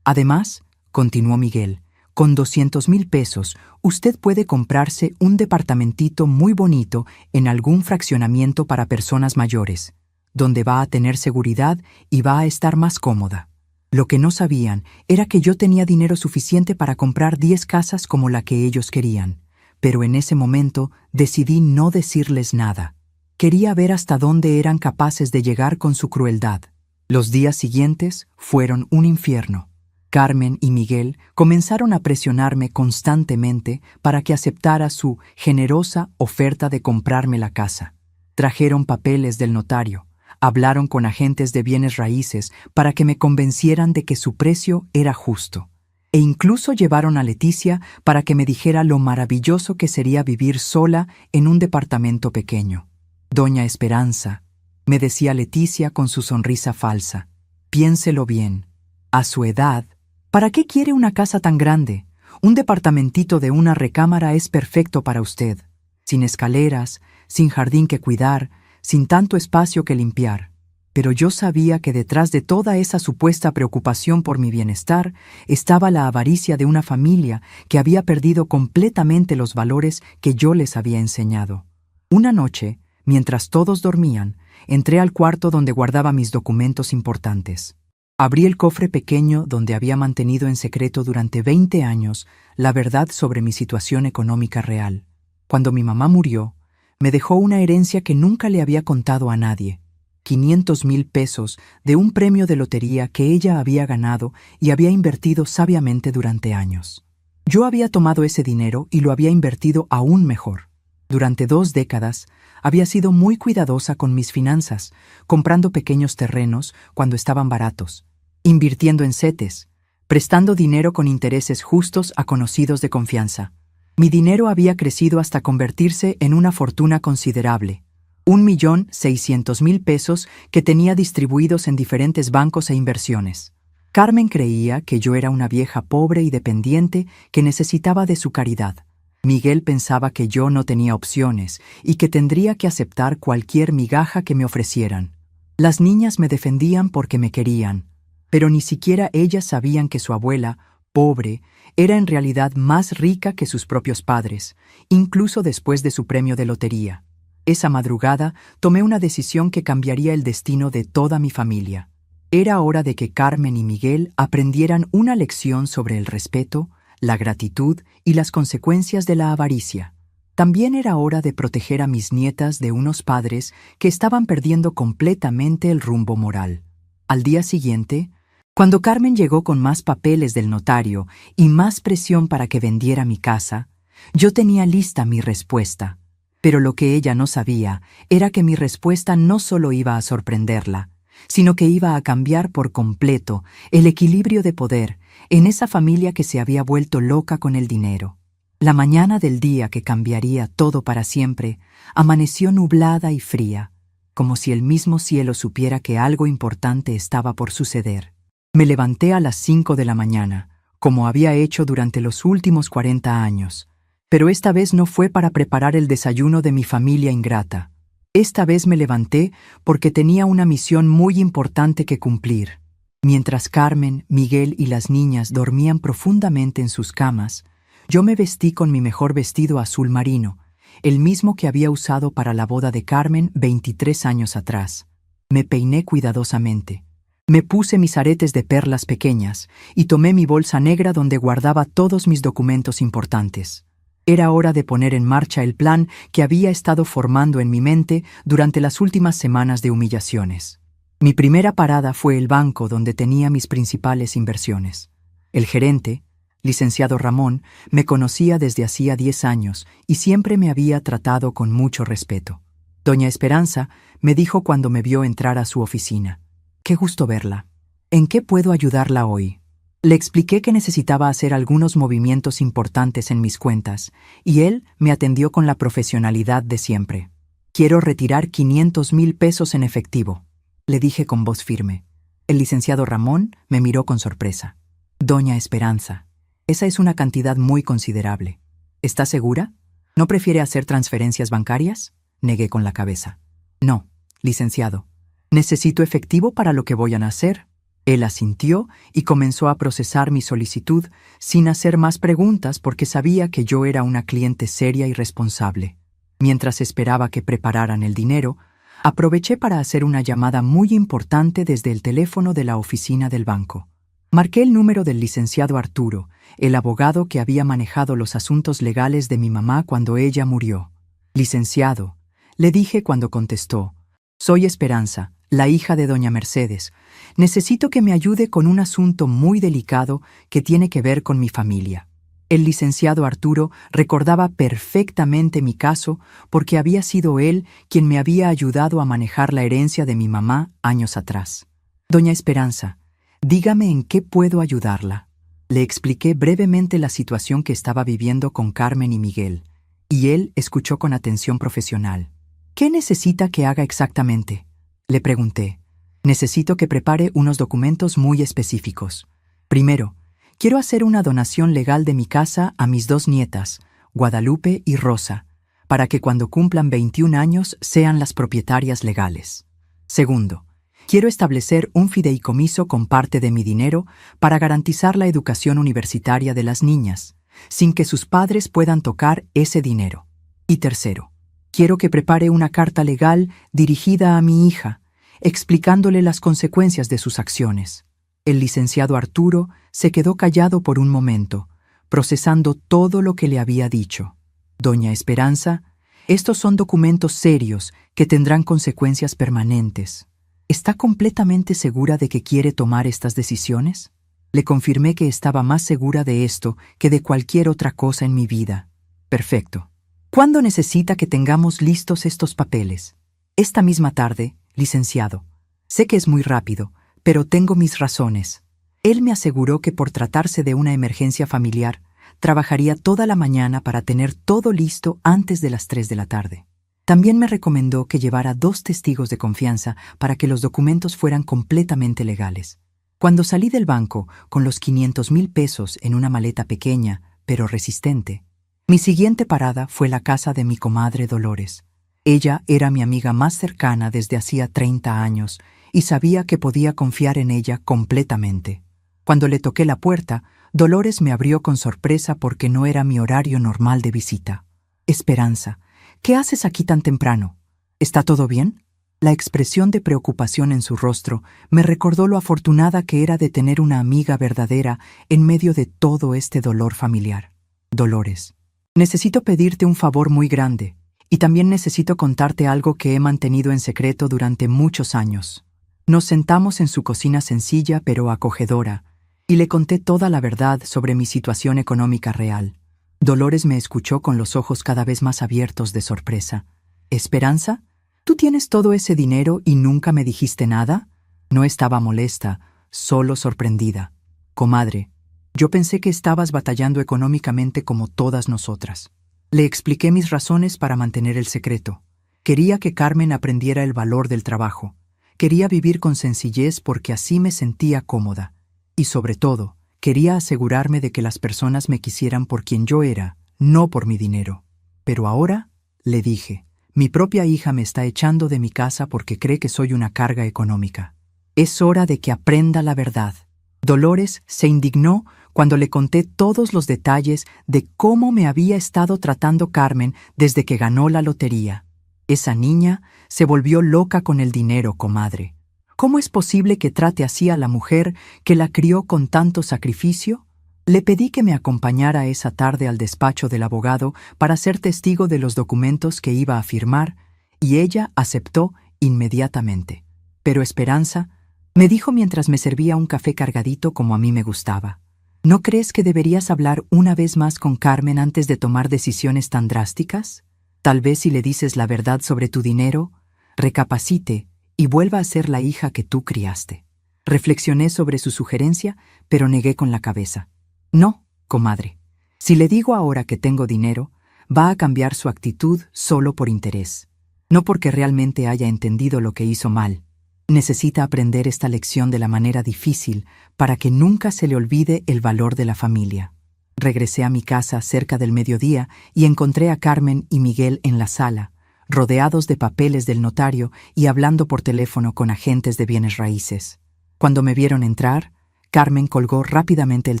Además, continuó Miguel, con 200,000 pesos usted puede comprarse un departamentito muy bonito en algún fraccionamiento para personas mayores, donde va a tener seguridad y va a estar más cómoda. Lo que no sabían era que yo tenía dinero suficiente para comprar 10 casas como la que ellos querían, pero en ese momento decidí no decirles nada. Quería ver hasta dónde eran capaces de llegar con su crueldad. Los días siguientes fueron un infierno. Carmen y Miguel comenzaron a presionarme constantemente para que aceptara su generosa oferta de comprarme la casa. Trajeron papeles del notario, hablaron con agentes de bienes raíces para que me convencieran de que su precio era justo, e incluso llevaron a Leticia para que me dijera lo maravilloso que sería vivir sola en un departamento pequeño. Doña Esperanza, me decía Leticia con su sonrisa falsa, piénselo bien. A su edad, ¿para qué quiere una casa tan grande? Un departamentito de una recámara es perfecto para usted, sin escaleras, sin jardín que cuidar, sin tanto espacio que limpiar. Pero yo sabía que detrás de toda esa supuesta preocupación por mi bienestar estaba la avaricia de una familia que había perdido completamente los valores que yo les había enseñado. Una noche, mientras todos dormían, entré al cuarto donde guardaba mis documentos importantes. Abrí el cofre pequeño donde había mantenido en secreto durante 20 años la verdad sobre mi situación económica real. Cuando mi mamá murió, me dejó una herencia que nunca le había contado a nadie. 500,000 pesos de un premio de lotería que ella había ganado y había invertido sabiamente durante años. Yo había tomado ese dinero y lo había invertido aún mejor. Durante 2 décadas, había sido muy cuidadosa con mis finanzas, comprando pequeños terrenos cuando estaban baratos, invirtiendo en CETES, prestando dinero con intereses justos a conocidos de confianza. Mi dinero había crecido hasta convertirse en una fortuna considerable, 1,600,000 pesos que tenía distribuidos en diferentes bancos e inversiones. Carmen creía que yo era una vieja pobre y dependiente que necesitaba de su caridad. Miguel pensaba que yo no tenía opciones y que tendría que aceptar cualquier migaja que me ofrecieran. Las niñas me defendían porque me querían, pero ni siquiera ellas sabían que su abuela, pobre, era en realidad más rica que sus propios padres, incluso después de su premio de lotería. Esa madrugada tomé una decisión que cambiaría el destino de toda mi familia. Era hora de que Carmen y Miguel aprendieran una lección sobre el respeto, la gratitud y las consecuencias de la avaricia. También era hora de proteger a mis nietas de unos padres que estaban perdiendo completamente el rumbo moral. Al día siguiente, cuando Carmen llegó con más papeles del notario y más presión para que vendiera mi casa, yo tenía lista mi respuesta. Pero lo que ella no sabía era que mi respuesta no solo iba a sorprenderla, sino que iba a cambiar por completo el equilibrio de poder en esa familia que se había vuelto loca con el dinero. La mañana del día que cambiaría todo para siempre amaneció nublada y fría, como si el mismo cielo supiera que algo importante estaba por suceder. Me levanté a las 5 de la mañana, como había hecho durante los últimos 40 años, pero esta vez no fue para preparar el desayuno de mi familia ingrata. Esta vez me levanté porque tenía una misión muy importante que cumplir. Mientras Carmen, Miguel y las niñas dormían profundamente en sus camas, yo me vestí con mi mejor vestido azul marino, el mismo que había usado para la boda de Carmen 23 años atrás. Me peiné cuidadosamente. Me puse mis aretes de perlas pequeñas y tomé mi bolsa negra donde guardaba todos mis documentos importantes. Era hora de poner en marcha el plan que había estado formando en mi mente durante las últimas semanas de humillaciones. Mi primera parada fue el banco donde tenía mis principales inversiones. El gerente, licenciado Ramón, me conocía desde hacía 10 años y siempre me había tratado con mucho respeto. Doña Esperanza me dijo cuando me vio entrar a su oficina: «Qué gusto verla. ¿En qué puedo ayudarla hoy?». Le expliqué que necesitaba hacer algunos movimientos importantes en mis cuentas, y él me atendió con la profesionalidad de siempre. Quiero retirar 500,000 pesos en efectivo, le dije con voz firme. El licenciado Ramón me miró con sorpresa. Doña Esperanza, esa es una cantidad muy considerable. ¿Está segura? ¿No prefiere hacer transferencias bancarias? Negué con la cabeza. No, licenciado. Necesito efectivo para lo que voy a hacer. Él asintió y comenzó a procesar mi solicitud sin hacer más preguntas porque sabía que yo era una cliente seria y responsable. Mientras esperaba que prepararan el dinero, aproveché para hacer una llamada muy importante desde el teléfono de la oficina del banco. Marqué el número del licenciado Arturo, el abogado que había manejado los asuntos legales de mi mamá cuando ella murió. Licenciado, le dije cuando contestó, soy Esperanza, la hija de doña Mercedes. Necesito que me ayude con un asunto muy delicado que tiene que ver con mi familia. El licenciado Arturo recordaba perfectamente mi caso porque había sido él quien me había ayudado a manejar la herencia de mi mamá años atrás. Doña Esperanza, dígame en qué puedo ayudarla. Le expliqué brevemente la situación que estaba viviendo con Carmen y Miguel, y él escuchó con atención profesional. ¿Qué necesita que haga exactamente? Le pregunté. Necesito que prepare unos documentos muy específicos. Primero, quiero hacer una donación legal de mi casa a mis 2 nietas, Guadalupe y Rosa, para que cuando cumplan 21 años sean las propietarias legales. Segundo, quiero establecer un fideicomiso con parte de mi dinero para garantizar la educación universitaria de las niñas, sin que sus padres puedan tocar ese dinero. Y tercero, quiero que prepare una carta legal dirigida a mi hija, explicándole las consecuencias de sus acciones. El licenciado Arturo se quedó callado por un momento, procesando todo lo que le había dicho. Doña Esperanza, estos son documentos serios que tendrán consecuencias permanentes. ¿Está completamente segura de que quiere tomar estas decisiones? Le confirmé que estaba más segura de esto que de cualquier otra cosa en mi vida. Perfecto. ¿Cuándo necesita que tengamos listos estos papeles? Esta misma tarde, licenciado. Sé que es muy rápido, pero tengo mis razones. Él me aseguró que por tratarse de una emergencia familiar, trabajaría toda la mañana para tener todo listo antes de las 3 de la tarde. También me recomendó que llevara 2 testigos de confianza para que los documentos fueran completamente legales. Cuando salí del banco con los 500,000 pesos en una maleta pequeña, pero resistente, mi siguiente parada fue la casa de mi comadre Dolores. Ella era mi amiga más cercana desde hacía 30 años y sabía que podía confiar en ella completamente. Cuando le toqué la puerta, Dolores me abrió con sorpresa porque no era mi horario normal de visita. Esperanza, ¿qué haces aquí tan temprano? ¿Está todo bien? La expresión de preocupación en su rostro me recordó lo afortunada que era de tener una amiga verdadera en medio de todo este dolor familiar. Dolores, necesito pedirte un favor muy grande, y también necesito contarte algo que he mantenido en secreto durante muchos años. Nos sentamos en su cocina sencilla pero acogedora, y le conté toda la verdad sobre mi situación económica real. Dolores me escuchó con los ojos cada vez más abiertos de sorpresa. ¿Esperanza? ¿Tú tienes todo ese dinero y nunca me dijiste nada? No estaba molesta, solo sorprendida. Comadre, yo pensé que estabas batallando económicamente como todas nosotras. Le expliqué mis razones para mantener el secreto. Quería que Carmen aprendiera el valor del trabajo. Quería vivir con sencillez porque así me sentía cómoda. Y sobre todo, quería asegurarme de que las personas me quisieran por quien yo era, no por mi dinero. Pero ahora, le dije, mi propia hija me está echando de mi casa porque cree que soy una carga económica. Es hora de que aprenda la verdad. Dolores se indignó cuando le conté todos los detalles de cómo me había estado tratando Carmen desde que ganó la lotería. Esa niña se volvió loca con el dinero, comadre. ¿Cómo es posible que trate así a la mujer que la crió con tanto sacrificio? Le pedí que me acompañara esa tarde al despacho del abogado para ser testigo de los documentos que iba a firmar, y ella aceptó inmediatamente. Pero Esperanza, me dijo mientras me servía un café cargadito como a mí me gustaba, ¿no crees que deberías hablar una vez más con Carmen antes de tomar decisiones tan drásticas? Tal vez si le dices la verdad sobre tu dinero, recapacite y vuelva a ser la hija que tú criaste. Reflexioné sobre su sugerencia, pero negué con la cabeza. No, comadre. Si le digo ahora que tengo dinero, va a cambiar su actitud solo por interés. No porque realmente haya entendido lo que hizo mal. Necesita aprender esta lección de la manera difícil para que nunca se le olvide el valor de la familia. Regresé a mi casa cerca del mediodía y encontré a Carmen y Miguel en la sala, rodeados de papeles del notario y hablando por teléfono con agentes de bienes raíces. Cuando me vieron entrar, Carmen colgó rápidamente el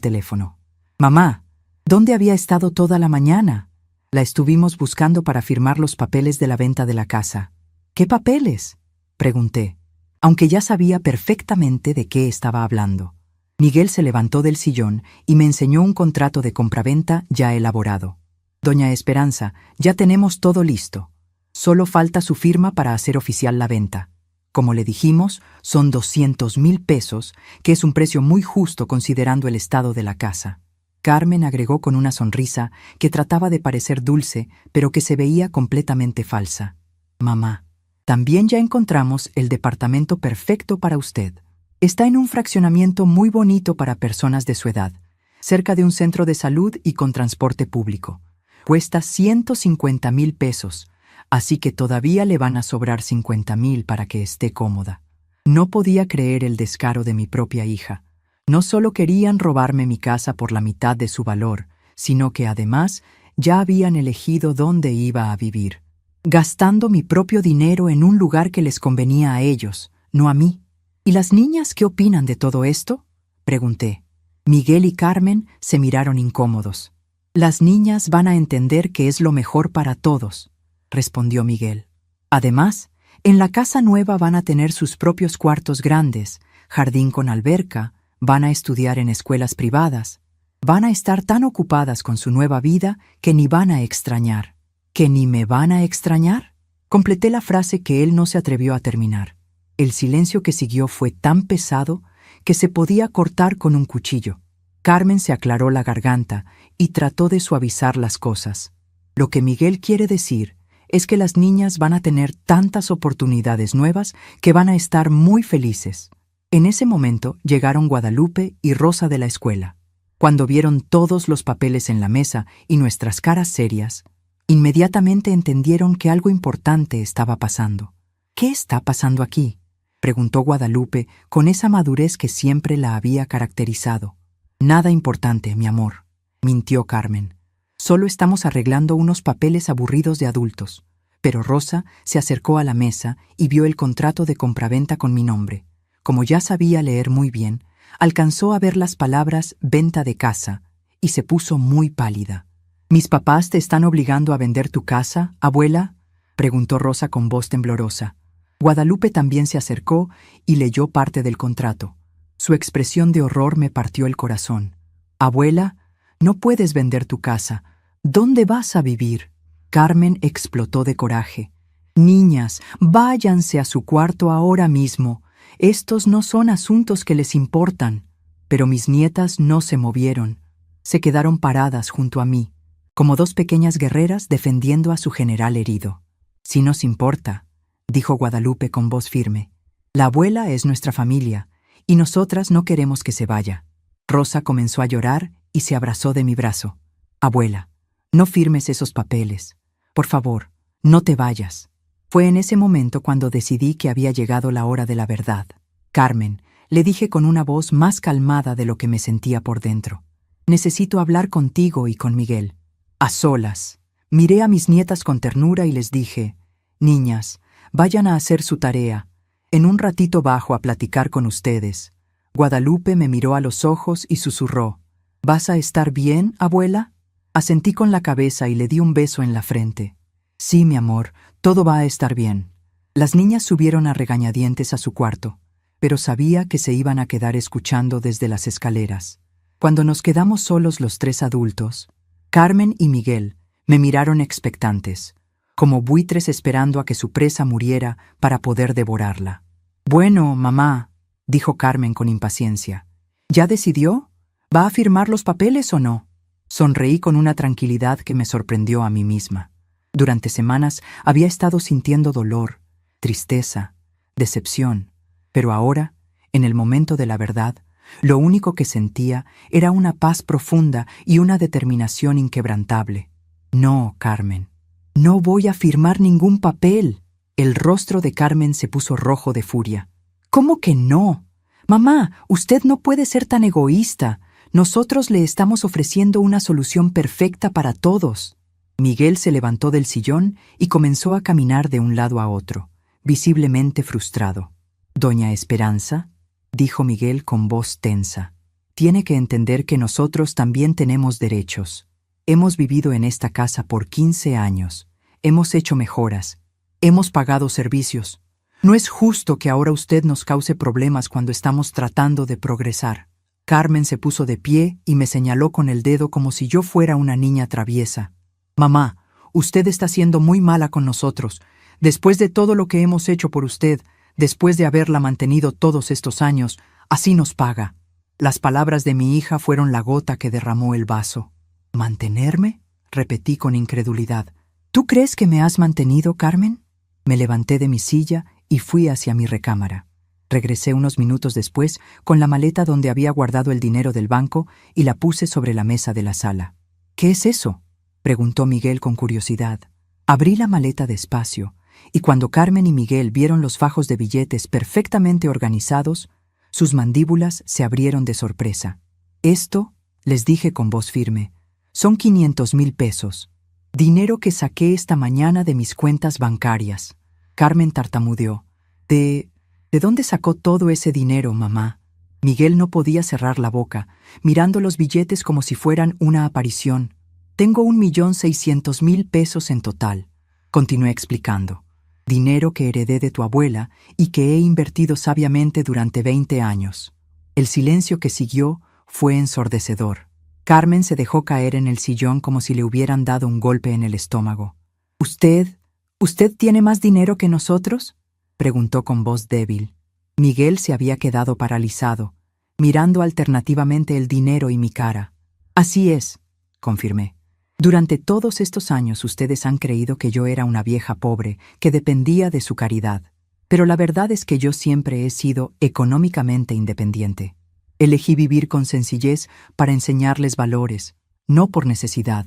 teléfono. «Mamá, ¿dónde había estado toda la mañana? La estuvimos buscando para firmar los papeles de la venta de la casa». «¿Qué papeles?», pregunté, aunque ya sabía perfectamente de qué estaba hablando. Miguel se levantó del sillón y me enseñó un contrato de compraventa ya elaborado. «Doña Esperanza, ya tenemos todo listo. Solo falta su firma para hacer oficial la venta. Como le dijimos, son 200,000 pesos, que es un precio muy justo considerando el estado de la casa». Carmen agregó con una sonrisa que trataba de parecer dulce, pero que se veía completamente falsa. «Mamá, también ya encontramos el departamento perfecto para usted. Está en un fraccionamiento muy bonito para personas de su edad, cerca de un centro de salud y con transporte público. Cuesta 150,000 pesos, así que todavía le van a sobrar 50,000 para que esté cómoda». No podía creer el descaro de mi propia hija. No solo querían robarme mi casa por la mitad de su valor, sino que además ya habían elegido dónde iba a vivir, gastando mi propio dinero en un lugar que les convenía a ellos, no a mí. «¿Y las niñas qué opinan de todo esto?», pregunté. Miguel y Carmen se miraron incómodos. «Las niñas van a entender que es lo mejor para todos», respondió Miguel. «Además, en la casa nueva van a tener sus propios cuartos grandes, jardín con alberca, van a estudiar en escuelas privadas, van a estar tan ocupadas con su nueva vida que ni van a extrañar». «¿Que ni me van a extrañar?», completé la frase que él no se atrevió a terminar. El silencio que siguió fue tan pesado que se podía cortar con un cuchillo. Carmen se aclaró la garganta y trató de suavizar las cosas. «Lo que Miguel quiere decir es que las niñas van a tener tantas oportunidades nuevas que van a estar muy felices». En ese momento llegaron Guadalupe y Rosa de la escuela. Cuando vieron todos los papeles en la mesa y nuestras caras serias, inmediatamente entendieron que algo importante estaba pasando. «¿Qué está pasando aquí?», preguntó Guadalupe con esa madurez que siempre la había caracterizado. «Nada importante, mi amor», mintió Carmen. «Solo estamos arreglando unos papeles aburridos de adultos». Pero Rosa se acercó a la mesa y vio el contrato de compraventa con mi nombre. Como ya sabía leer muy bien, alcanzó a ver las palabras «venta de casa» y se puso muy pálida. «¿Mis papás te están obligando a vender tu casa, abuela?», preguntó Rosa con voz temblorosa. Guadalupe también se acercó y leyó parte del contrato. Su expresión de horror me partió el corazón. «Abuela, no puedes vender tu casa. ¿Dónde vas a vivir?». Carmen explotó de coraje. «Niñas, váyanse a su cuarto ahora mismo. Estos no son asuntos que les importan». Pero mis nietas no se movieron. Se quedaron paradas junto a mí, como dos pequeñas guerreras defendiendo a su general herido. «Sí nos importa», dijo Guadalupe con voz firme. «La abuela es nuestra familia, y nosotras no queremos que se vaya». Rosa comenzó a llorar y se abrazó de mi brazo. «Abuela, no firmes esos papeles. Por favor, no te vayas». Fue en ese momento cuando decidí que había llegado la hora de la verdad. «Carmen», le dije con una voz más calmada de lo que me sentía por dentro, «necesito hablar contigo y con Miguel». A solas, miré a mis nietas con ternura y les dije: «Niñas, vayan a hacer su tarea. En un ratito bajo a platicar con ustedes». Guadalupe me miró a los ojos y susurró: «¿Vas a estar bien, abuela?». Asentí con la cabeza y le di un beso en la frente. «Sí, mi amor, todo va a estar bien». Las niñas subieron a regañadientes a su cuarto, pero sabía que se iban a quedar escuchando desde las escaleras. Cuando nos quedamos solos los tres adultos, Carmen y Miguel me miraron expectantes, como buitres esperando a que su presa muriera para poder devorarla. «Bueno, mamá», dijo Carmen con impaciencia, «¿ya decidió? ¿Va a firmar los papeles o no?». Sonreí con una tranquilidad que me sorprendió a mí misma. Durante semanas había estado sintiendo dolor, tristeza, decepción, pero ahora, en el momento de la verdad, lo único que sentía era una paz profunda y una determinación inquebrantable. «No, Carmen, no voy a firmar ningún papel», El rostro de Carmen se puso rojo de furia. ¿Cómo que no? Mamá, usted no puede ser tan egoísta. Nosotros le estamos ofreciendo una solución perfecta para todos. Miguel se levantó del sillón y comenzó a caminar de un lado a otro, visiblemente frustrado. Doña Esperanza, dijo Miguel con voz tensa, tiene que entender que nosotros también tenemos derechos. Hemos vivido en esta casa por 15 años. Hemos hecho mejoras. Hemos pagado servicios. No es justo que ahora usted nos cause problemas cuando estamos tratando de progresar. Carmen se puso de pie y me señaló con el dedo como si yo fuera una niña traviesa. Mamá, usted está siendo muy mala con nosotros. Después de todo lo que hemos hecho por usted, después de haberla mantenido todos estos años, así nos paga. Las palabras de mi hija fueron la gota que derramó el vaso. ¿Mantenerme? Repetí con incredulidad. ¿Tú crees que me has mantenido, Carmen? Me levanté de mi silla y fui hacia mi recámara. Regresé unos minutos después con la maleta donde había guardado el dinero del banco y la puse sobre la mesa de la sala. ¿Qué es eso?, preguntó Miguel con curiosidad. Abrí la maleta despacio, y cuando Carmen y Miguel vieron los fajos de billetes perfectamente organizados, sus mandíbulas se abrieron de sorpresa. Esto, les dije con voz firme, son 500,000 pesos. Dinero que saqué esta mañana de mis cuentas bancarias. Carmen tartamudeó. ¿De dónde sacó todo ese dinero, mamá? Miguel no podía cerrar la boca, mirando los billetes como si fueran una aparición. Tengo 1,600,000 pesos en total, continué explicando. Dinero que heredé de tu abuela y que he invertido sabiamente durante 20 años. El silencio que siguió fue ensordecedor. Carmen se dejó caer en el sillón como si le hubieran dado un golpe en el estómago. ¿Usted tiene más dinero que nosotros?, preguntó con voz débil. Miguel se había quedado paralizado, mirando alternativamente el dinero y mi cara. Así es, confirmé. Durante todos estos años ustedes han creído que yo era una vieja pobre que dependía de su caridad, pero la verdad es que yo siempre he sido económicamente independiente. Elegí vivir con sencillez para enseñarles valores, no por necesidad.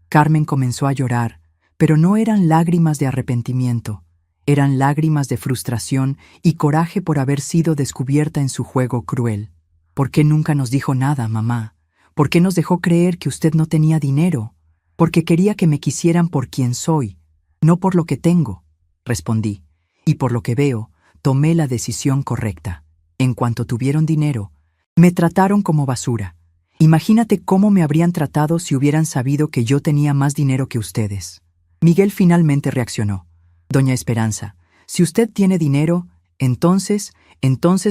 Carmen comenzó a llorar, pero no eran lágrimas de arrepentimiento, eran lágrimas de frustración y coraje por haber sido descubierta en su juego cruel. ¿Por qué nunca nos dijo nada, mamá? ¿Por qué nos dejó creer que usted no tenía dinero? Porque quería que me quisieran por quien soy, no por lo que tengo, respondí, y por lo que veo, tomé la decisión correcta. En cuanto tuvieron dinero, me trataron como basura. Imagínate cómo me habrían tratado si hubieran sabido que yo tenía más dinero que ustedes. Miguel finalmente reaccionó. Doña Esperanza, si usted tiene dinero, entonces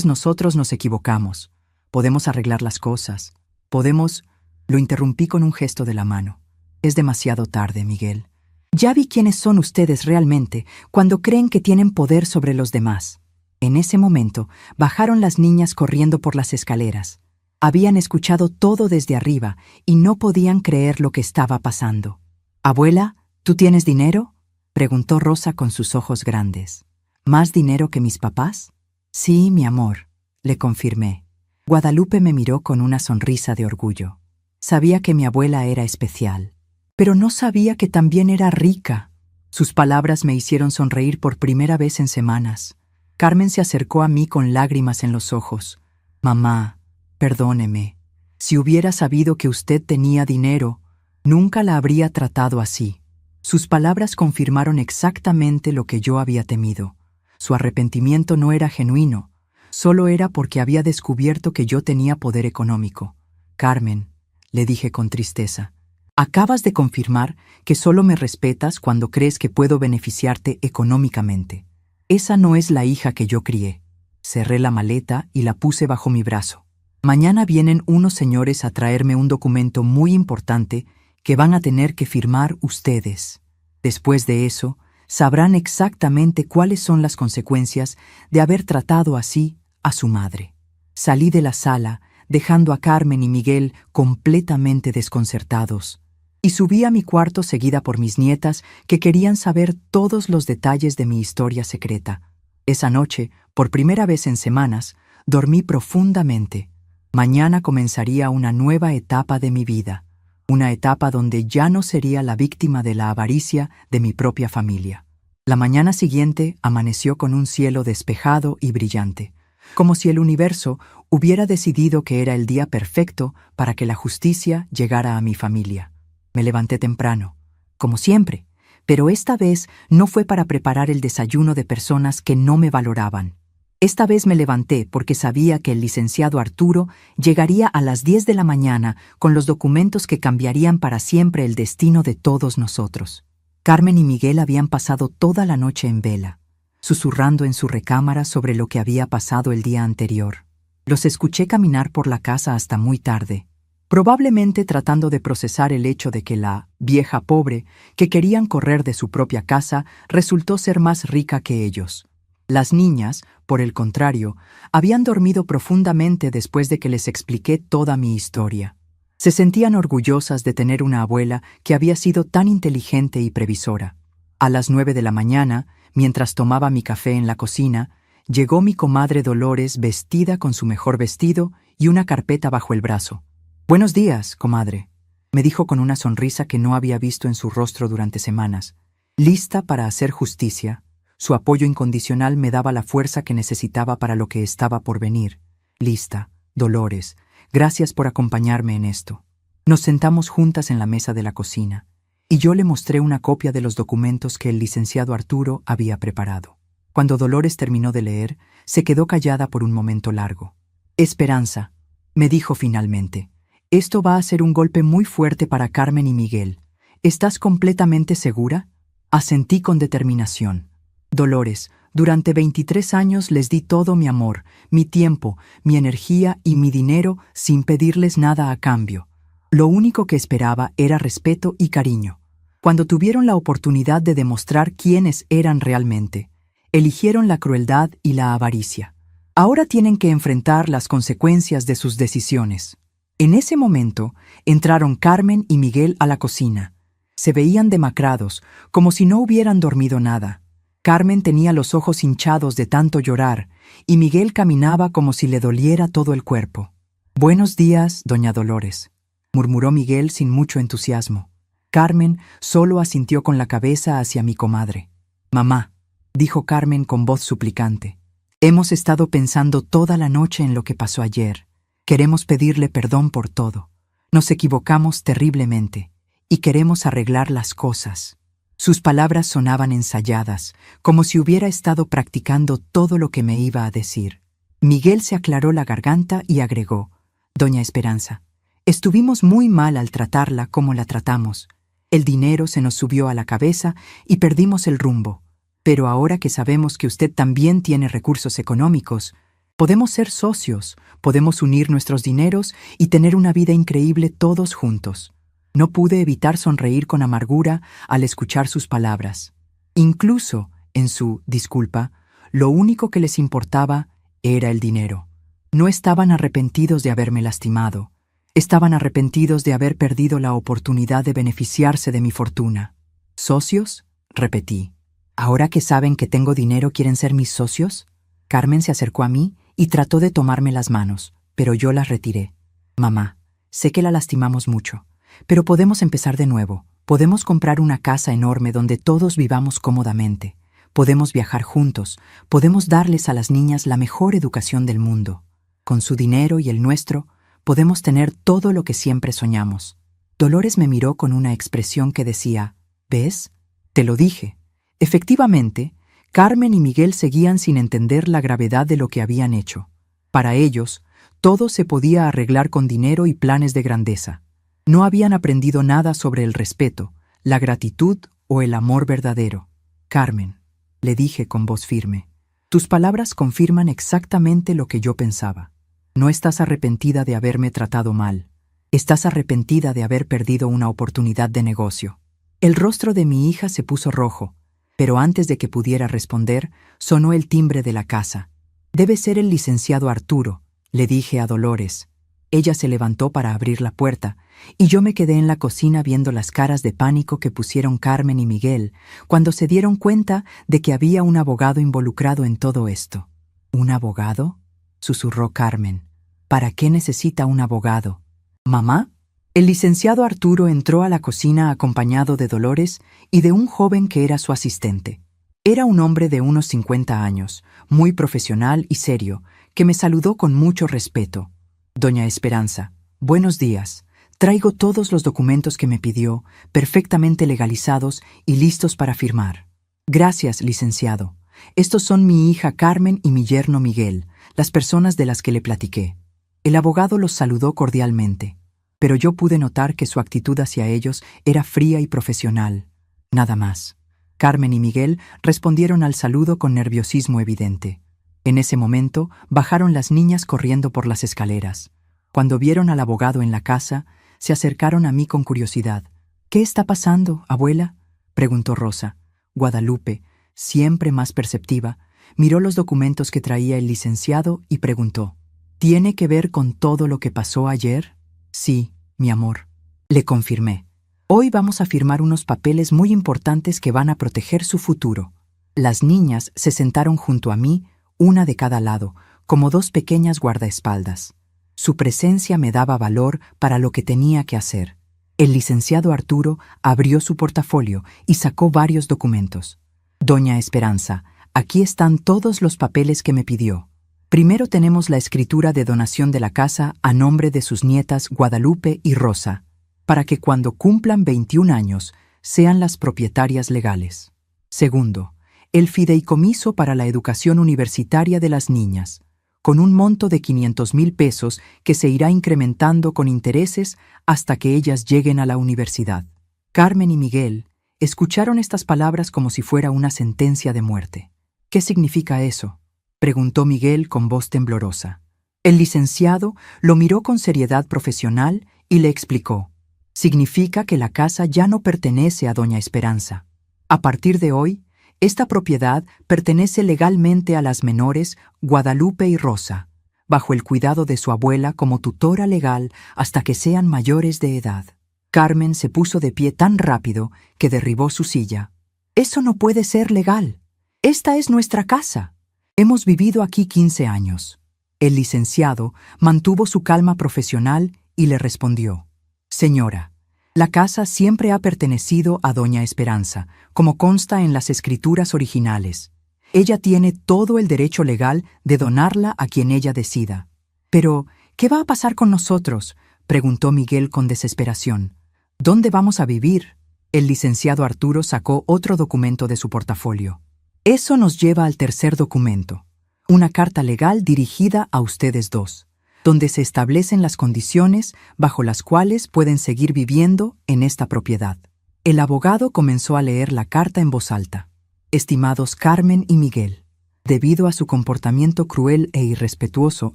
nosotros nos equivocamos. Podemos arreglar las cosas. Lo interrumpí con un gesto de la mano. Es demasiado tarde, Miguel. Ya vi quiénes son ustedes realmente cuando creen que tienen poder sobre los demás. En ese momento, bajaron las niñas corriendo por las escaleras. Habían escuchado todo desde arriba y no podían creer lo que estaba pasando. «Abuela, ¿tú tienes dinero?», preguntó Rosa con sus ojos grandes. «¿Más dinero que mis papás?». «Sí, mi amor», le confirmé. Guadalupe me miró con una sonrisa de orgullo. Sabía que mi abuela era especial, pero no sabía que también era rica. Sus palabras me hicieron sonreír por primera vez en semanas. Carmen se acercó a mí con lágrimas en los ojos. «Mamá, perdóneme. Si hubiera sabido que usted tenía dinero, nunca la habría tratado así». Sus palabras confirmaron exactamente lo que yo había temido. Su arrepentimiento no era genuino, solo era porque había descubierto que yo tenía poder económico. «Carmen», le dije con tristeza, «acabas de confirmar que solo me respetas cuando crees que puedo beneficiarte económicamente. Esa no es la hija que yo crié». Cerré la maleta y la puse bajo mi brazo. «Mañana vienen unos señores a traerme un documento muy importante que van a tener que firmar ustedes. Después de eso, sabrán exactamente cuáles son las consecuencias de haber tratado así a su madre». Salí de la sala, dejando a Carmen y Miguel completamente desconcertados, y subí a mi cuarto seguida por mis nietas que querían saber todos los detalles de mi historia secreta. Esa noche, por primera vez en semanas, dormí profundamente. Mañana comenzaría una nueva etapa de mi vida, una etapa donde ya no sería la víctima de la avaricia de mi propia familia. La mañana siguiente amaneció con un cielo despejado y brillante, como si el universo hubiera decidido que era el día perfecto para que la justicia llegara a mi familia. Me levanté temprano, como siempre, pero esta vez no fue para preparar el desayuno de personas que no me valoraban. Esta vez me levanté porque sabía que el licenciado Arturo llegaría a las 10 de la mañana con los documentos que cambiarían para siempre el destino de todos nosotros. Carmen y Miguel habían pasado toda la noche en vela, susurrando en su recámara sobre lo que había pasado el día anterior. Los escuché caminar por la casa hasta muy tarde, probablemente tratando de procesar el hecho de que la vieja pobre que querían correr de su propia casa resultó ser más rica que ellos. Las niñas, por el contrario, habían dormido profundamente después de que les expliqué toda mi historia. Se sentían orgullosas de tener una abuela que había sido tan inteligente y previsora. A las 9 de la mañana, mientras tomaba mi café en la cocina, llegó mi comadre Dolores vestida con su mejor vestido y una carpeta bajo el brazo. «Buenos días, comadre», me dijo con una sonrisa que no había visto en su rostro durante semanas. Lista para hacer justicia. Su apoyo incondicional me daba la fuerza que necesitaba para lo que estaba por venir. Lista, Dolores, gracias por acompañarme en esto. Nos sentamos juntas en la mesa de la cocina, y yo le mostré una copia de los documentos que el licenciado Arturo había preparado. Cuando Dolores terminó de leer, se quedó callada por un momento largo. «Esperanza», me dijo finalmente, «esto va a ser un golpe muy fuerte para Carmen y Miguel. ¿Estás completamente segura?» Asentí con determinación. «Dolores, durante 23 años les di todo mi amor, mi tiempo, mi energía y mi dinero sin pedirles nada a cambio. Lo único que esperaba era respeto y cariño. Cuando tuvieron la oportunidad de demostrar quiénes eran realmente, eligieron la crueldad y la avaricia. Ahora tienen que enfrentar las consecuencias de sus decisiones». En ese momento entraron Carmen y Miguel a la cocina. Se veían demacrados, como si no hubieran dormido nada. Carmen tenía los ojos hinchados de tanto llorar, y Miguel caminaba como si le doliera todo el cuerpo. «Buenos días, doña Dolores», murmuró Miguel sin mucho entusiasmo. Carmen solo asintió con la cabeza hacia mi comadre. «Mamá», dijo Carmen con voz suplicante, «hemos estado pensando toda la noche en lo que pasó ayer. Queremos pedirle perdón por todo. Nos equivocamos terriblemente, y queremos arreglar las cosas». Sus palabras sonaban ensayadas, como si hubiera estado practicando todo lo que me iba a decir. Miguel se aclaró la garganta y agregó: «Doña Esperanza, estuvimos muy mal al tratarla como la tratamos. El dinero se nos subió a la cabeza y perdimos el rumbo. Pero ahora que sabemos que usted también tiene recursos económicos, podemos ser socios, podemos unir nuestros dineros y tener una vida increíble todos juntos». No pude evitar sonreír con amargura al escuchar sus palabras. Incluso, en su disculpa, lo único que les importaba era el dinero. No estaban arrepentidos de haberme lastimado. Estaban arrepentidos de haber perdido la oportunidad de beneficiarse de mi fortuna. «¿Socios?», repetí. «¿Ahora que saben que tengo dinero quieren ser mis socios?». Carmen se acercó a mí y trató de tomarme las manos, pero yo las retiré. «Mamá, sé que la lastimamos mucho. Pero podemos empezar de nuevo. Podemos comprar una casa enorme donde todos vivamos cómodamente. Podemos viajar juntos. Podemos darles a las niñas la mejor educación del mundo. Con su dinero y el nuestro, podemos tener todo lo que siempre soñamos». Dolores me miró con una expresión que decía: «¿Ves? Te lo dije». Efectivamente, Carmen y Miguel seguían sin entender la gravedad de lo que habían hecho. Para ellos, todo se podía arreglar con dinero y planes de grandeza. No habían aprendido nada sobre el respeto, la gratitud o el amor verdadero. «Carmen», le dije con voz firme, «tus palabras confirman exactamente lo que yo pensaba. No estás arrepentida de haberme tratado mal. Estás arrepentida de haber perdido una oportunidad de negocio». El rostro de mi hija se puso rojo, pero antes de que pudiera responder, sonó el timbre de la casa. «Debe ser el licenciado Arturo», le dije a Dolores. Ella se levantó para abrir la puerta, y yo me quedé en la cocina viendo las caras de pánico que pusieron Carmen y Miguel cuando se dieron cuenta de que había un abogado involucrado en todo esto. «¿Un abogado?», susurró Carmen. «¿Para qué necesita un abogado? ¿Mamá?». El licenciado Arturo entró a la cocina acompañado de Dolores y de un joven que era su asistente. Era un hombre de unos 50 años, muy profesional y serio, que me saludó con mucho respeto. Doña Esperanza, buenos días. Traigo todos los documentos que me pidió, perfectamente legalizados y listos para firmar. Gracias, licenciado. Estos son mi hija Carmen y mi yerno Miguel, las personas de las que le platiqué. El abogado los saludó cordialmente, pero yo pude notar que su actitud hacia ellos era fría y profesional. Nada más. Carmen y Miguel respondieron al saludo con nerviosismo evidente. En ese momento bajaron las niñas corriendo por las escaleras. Cuando vieron al abogado en la casa, se acercaron a mí con curiosidad. «¿Qué está pasando, abuela?», preguntó Rosa. Guadalupe, siempre más perceptiva, miró los documentos que traía el licenciado y preguntó: «¿Tiene que ver con todo lo que pasó ayer?». «Sí, mi amor», le confirmé. «Hoy vamos a firmar unos papeles muy importantes que van a proteger su futuro». Las niñas se sentaron junto a mí, una de cada lado, como dos pequeñas guardaespaldas. Su presencia me daba valor para lo que tenía que hacer. El licenciado Arturo abrió su portafolio y sacó varios documentos. «Doña Esperanza, aquí están todos los papeles que me pidió. Primero tenemos la escritura de donación de la casa a nombre de sus nietas Guadalupe y Rosa, para que cuando cumplan 21 años sean las propietarias legales. Segundo, el fideicomiso para la educación universitaria de las niñas, con un monto de 500,000 pesos que se irá incrementando con intereses hasta que ellas lleguen a la universidad». Carmen y Miguel escucharon estas palabras como si fuera una sentencia de muerte. «¿Qué significa eso?», preguntó Miguel con voz temblorosa. El licenciado lo miró con seriedad profesional y le explicó: «Significa que la casa ya no pertenece a doña Esperanza. A partir de hoy, esta propiedad pertenece legalmente a las menores Guadalupe y Rosa, bajo el cuidado de su abuela como tutora legal hasta que sean mayores de edad». Carmen se puso de pie tan rápido que derribó su silla. «Eso no puede ser legal. Esta es nuestra casa. Hemos vivido aquí 15 años». El licenciado mantuvo su calma profesional y le respondió: «Señora, la casa siempre ha pertenecido a doña Esperanza, como consta en las escrituras originales. Ella tiene todo el derecho legal de donarla a quien ella decida». «Pero, ¿qué va a pasar con nosotros?», preguntó Miguel con desesperación. «¿Dónde vamos a vivir?». El licenciado Arturo sacó otro documento de su portafolio. «Eso nos lleva al tercer documento, una carta legal dirigida a ustedes dos, donde se establecen las condiciones bajo las cuales pueden seguir viviendo en esta propiedad». El abogado comenzó a leer la carta en voz alta. «Estimados Carmen y Miguel, debido a su comportamiento cruel e irrespetuoso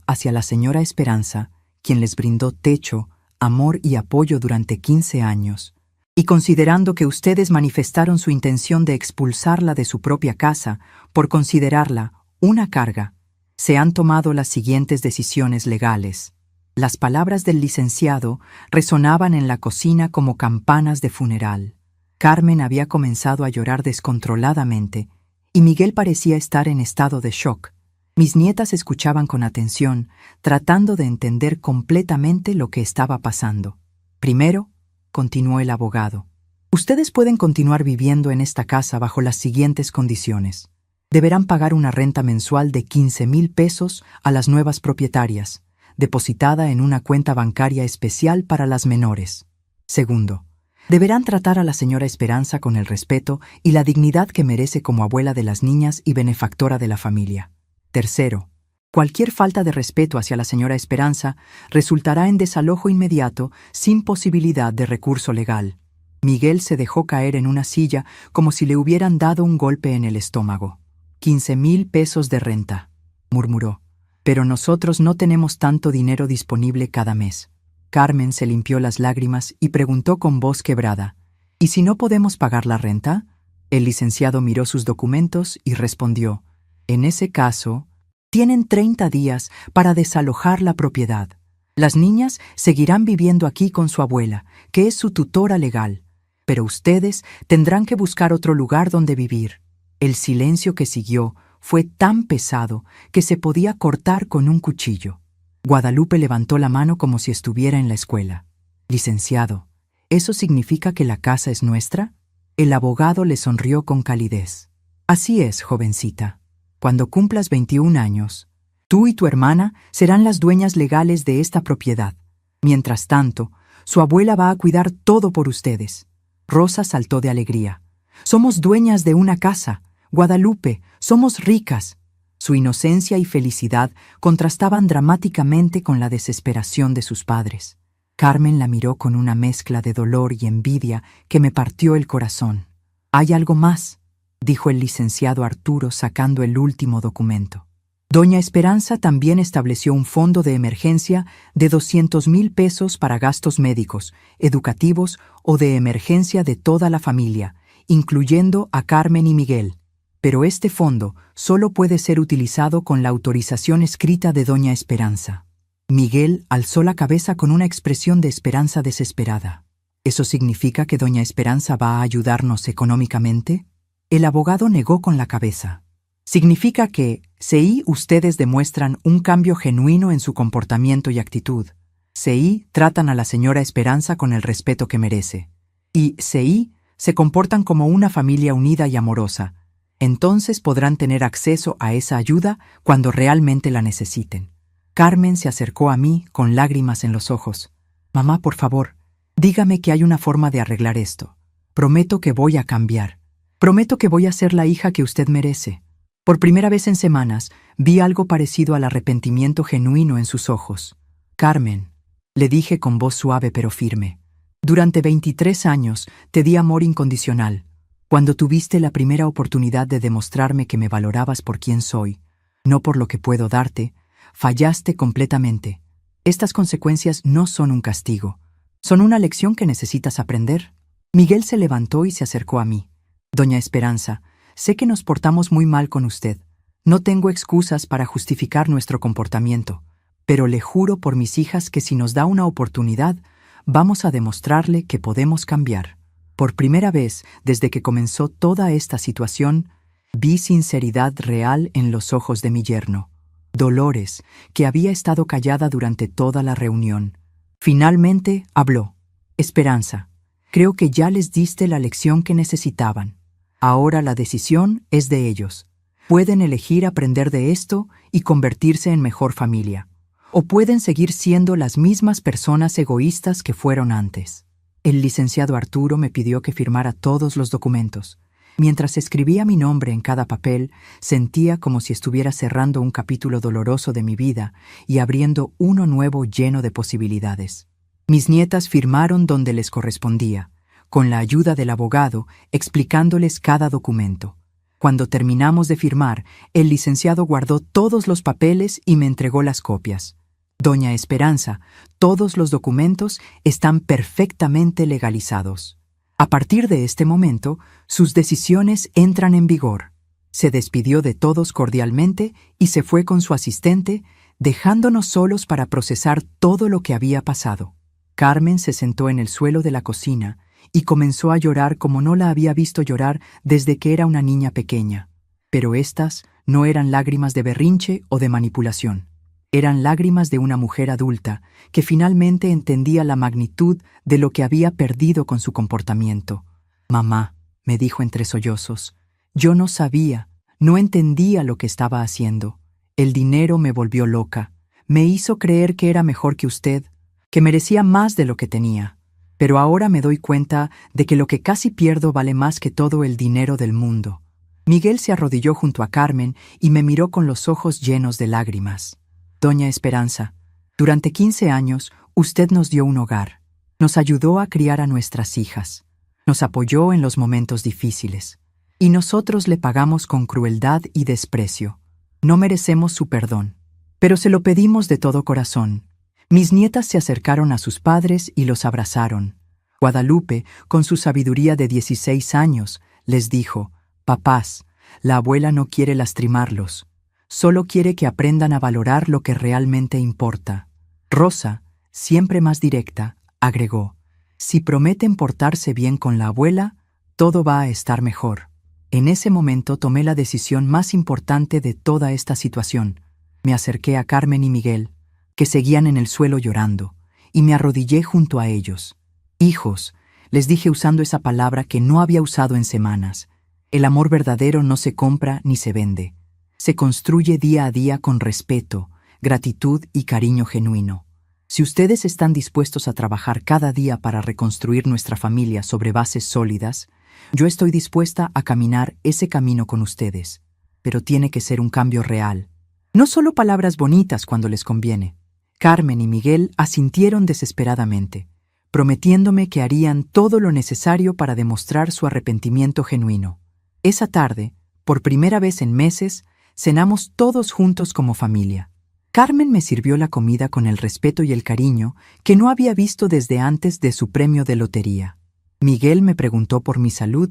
hacia la señora Esperanza, quien les brindó techo, amor y apoyo durante 15 años, y considerando que ustedes manifestaron su intención de expulsarla de su propia casa por considerarla una carga, se han tomado las siguientes decisiones legales». Las palabras del licenciado resonaban en la cocina como campanas de funeral. Carmen había comenzado a llorar descontroladamente y Miguel parecía estar en estado de shock. Mis nietas escuchaban con atención, tratando de entender completamente lo que estaba pasando. «Primero», continuó el abogado, «ustedes pueden continuar viviendo en esta casa bajo las siguientes condiciones. Deberán pagar una renta mensual de 15,000 pesos a las nuevas propietarias, depositada en una cuenta bancaria especial para las menores. Segundo, deberán tratar a la señora Esperanza con el respeto y la dignidad que merece como abuela de las niñas y benefactora de la familia. Tercero, cualquier falta de respeto hacia la señora Esperanza resultará en desalojo inmediato sin posibilidad de recurso legal». Miguel se dejó caer en una silla como si le hubieran dado un golpe en el estómago. 15,000 pesos de renta, murmuró. «Pero nosotros no tenemos tanto dinero disponible cada mes». Carmen se limpió las lágrimas y preguntó con voz quebrada: «¿Y si no podemos pagar la renta?». El licenciado miró sus documentos y respondió: «En ese caso, tienen 30 días para desalojar la propiedad. Las niñas seguirán viviendo aquí con su abuela, que es su tutora legal, pero ustedes tendrán que buscar otro lugar donde vivir». El silencio que siguió fue tan pesado que se podía cortar con un cuchillo. Guadalupe levantó la mano como si estuviera en la escuela. «Licenciado, ¿eso significa que la casa es nuestra?». El abogado le sonrió con calidez. Así es, jovencita. Cuando cumplas 21 años, tú y tu hermana serán las dueñas legales de esta propiedad. Mientras tanto, su abuela va a cuidar todo por ustedes. Rosa saltó de alegría. Somos dueñas de una casa. Guadalupe, somos ricas. Su inocencia y felicidad contrastaban dramáticamente con la desesperación de sus padres. Carmen la miró con una mezcla de dolor y envidia que me partió el corazón. «Hay algo más», dijo el licenciado Arturo sacando el último documento. Doña Esperanza también estableció un fondo de emergencia de 200,000 pesos para gastos médicos, educativos o de emergencia de toda la familia, incluyendo a Carmen y Miguel. Pero este fondo solo puede ser utilizado con la autorización escrita de Doña Esperanza. Miguel alzó la cabeza con una expresión de esperanza desesperada. ¿Eso significa que Doña Esperanza va a ayudarnos económicamente? El abogado negó con la cabeza. Significa que, si ustedes demuestran un cambio genuino en su comportamiento y actitud, si tratan a la señora Esperanza con el respeto que merece, y si se comportan como una familia unida y amorosa, entonces podrán tener acceso a esa ayuda cuando realmente la necesiten. Carmen se acercó a mí con lágrimas en los ojos. «Mamá, por favor, dígame que hay una forma de arreglar esto. Prometo que voy a cambiar. Prometo que voy a ser la hija que usted merece». Por primera vez en semanas, vi algo parecido al arrepentimiento genuino en sus ojos. «Carmen», le dije con voz suave pero firme, «durante 23 años te di amor incondicional. Cuando tuviste la primera oportunidad de demostrarme que me valorabas por quien soy, no por lo que puedo darte, fallaste completamente. Estas consecuencias no son un castigo, son una lección que necesitas aprender». Miguel se levantó y se acercó a mí. «Doña Esperanza, sé que nos portamos muy mal con usted. No tengo excusas para justificar nuestro comportamiento, pero le juro por mis hijas que si nos da una oportunidad, vamos a demostrarle que podemos cambiar». Por primera vez, desde que comenzó toda esta situación, vi sinceridad real en los ojos de mi yerno. Dolores, que había estado callada durante toda la reunión. Finalmente habló. «Esperanza, creo que ya les diste la lección que necesitaban. Ahora la decisión es de ellos. Pueden elegir aprender de esto y convertirse en mejor familia. O pueden seguir siendo las mismas personas egoístas que fueron antes». El licenciado Arturo me pidió que firmara todos los documentos. Mientras escribía mi nombre en cada papel, sentía como si estuviera cerrando un capítulo doloroso de mi vida y abriendo uno nuevo lleno de posibilidades. Mis nietas firmaron donde les correspondía, con la ayuda del abogado, explicándoles cada documento. Cuando terminamos de firmar, el licenciado guardó todos los papeles y me entregó las copias. «Doña Esperanza, todos los documentos están perfectamente legalizados. A partir de este momento, sus decisiones entran en vigor». Se despidió de todos cordialmente y se fue con su asistente, dejándonos solos para procesar todo lo que había pasado. Carmen se sentó en el suelo de la cocina y comenzó a llorar como no la había visto llorar desde que era una niña pequeña. Pero estas no eran lágrimas de berrinche o de manipulación. Eran lágrimas de una mujer adulta que finalmente entendía la magnitud de lo que había perdido con su comportamiento. «Mamá», me dijo entre sollozos, «yo no sabía, no entendía lo que estaba haciendo. El dinero me volvió loca, me hizo creer que era mejor que usted, que merecía más de lo que tenía. Pero ahora me doy cuenta de que lo que casi pierdo vale más que todo el dinero del mundo». Miguel se arrodilló junto a Carmen y me miró con los ojos llenos de lágrimas. «Doña Esperanza, durante 15 años usted nos dio un hogar, nos ayudó a criar a nuestras hijas, nos apoyó en los momentos difíciles, y nosotros le pagamos con crueldad y desprecio. No merecemos su perdón, pero se lo pedimos de todo corazón». Mis nietas se acercaron a sus padres y los abrazaron. Guadalupe, con su sabiduría de 16 años, les dijo: «Papás, la abuela no quiere lastimarlos. Solo quiere que aprendan a valorar lo que realmente importa». Rosa, siempre más directa, agregó: «Si prometen portarse bien con la abuela, todo va a estar mejor». En ese momento tomé la decisión más importante de toda esta situación. Me acerqué a Carmen y Miguel, que seguían en el suelo llorando, y me arrodillé junto a ellos. «Hijos», les dije usando esa palabra que no había usado en semanas, El amor verdadero no se compra ni se vende. Se construye día a día con respeto, gratitud y cariño genuino. Si ustedes están dispuestos a trabajar cada día para reconstruir nuestra familia sobre bases sólidas, yo estoy dispuesta a caminar ese camino con ustedes. Pero tiene que ser un cambio real. No solo palabras bonitas cuando les conviene. Carmen y Miguel asintieron desesperadamente, prometiéndome que harían todo lo necesario para demostrar su arrepentimiento genuino. Esa tarde, por primera vez en meses, cenamos todos juntos como familia. Carmen me sirvió la comida con el respeto y el cariño que no había visto desde antes de su premio de lotería. Miguel me preguntó por mi salud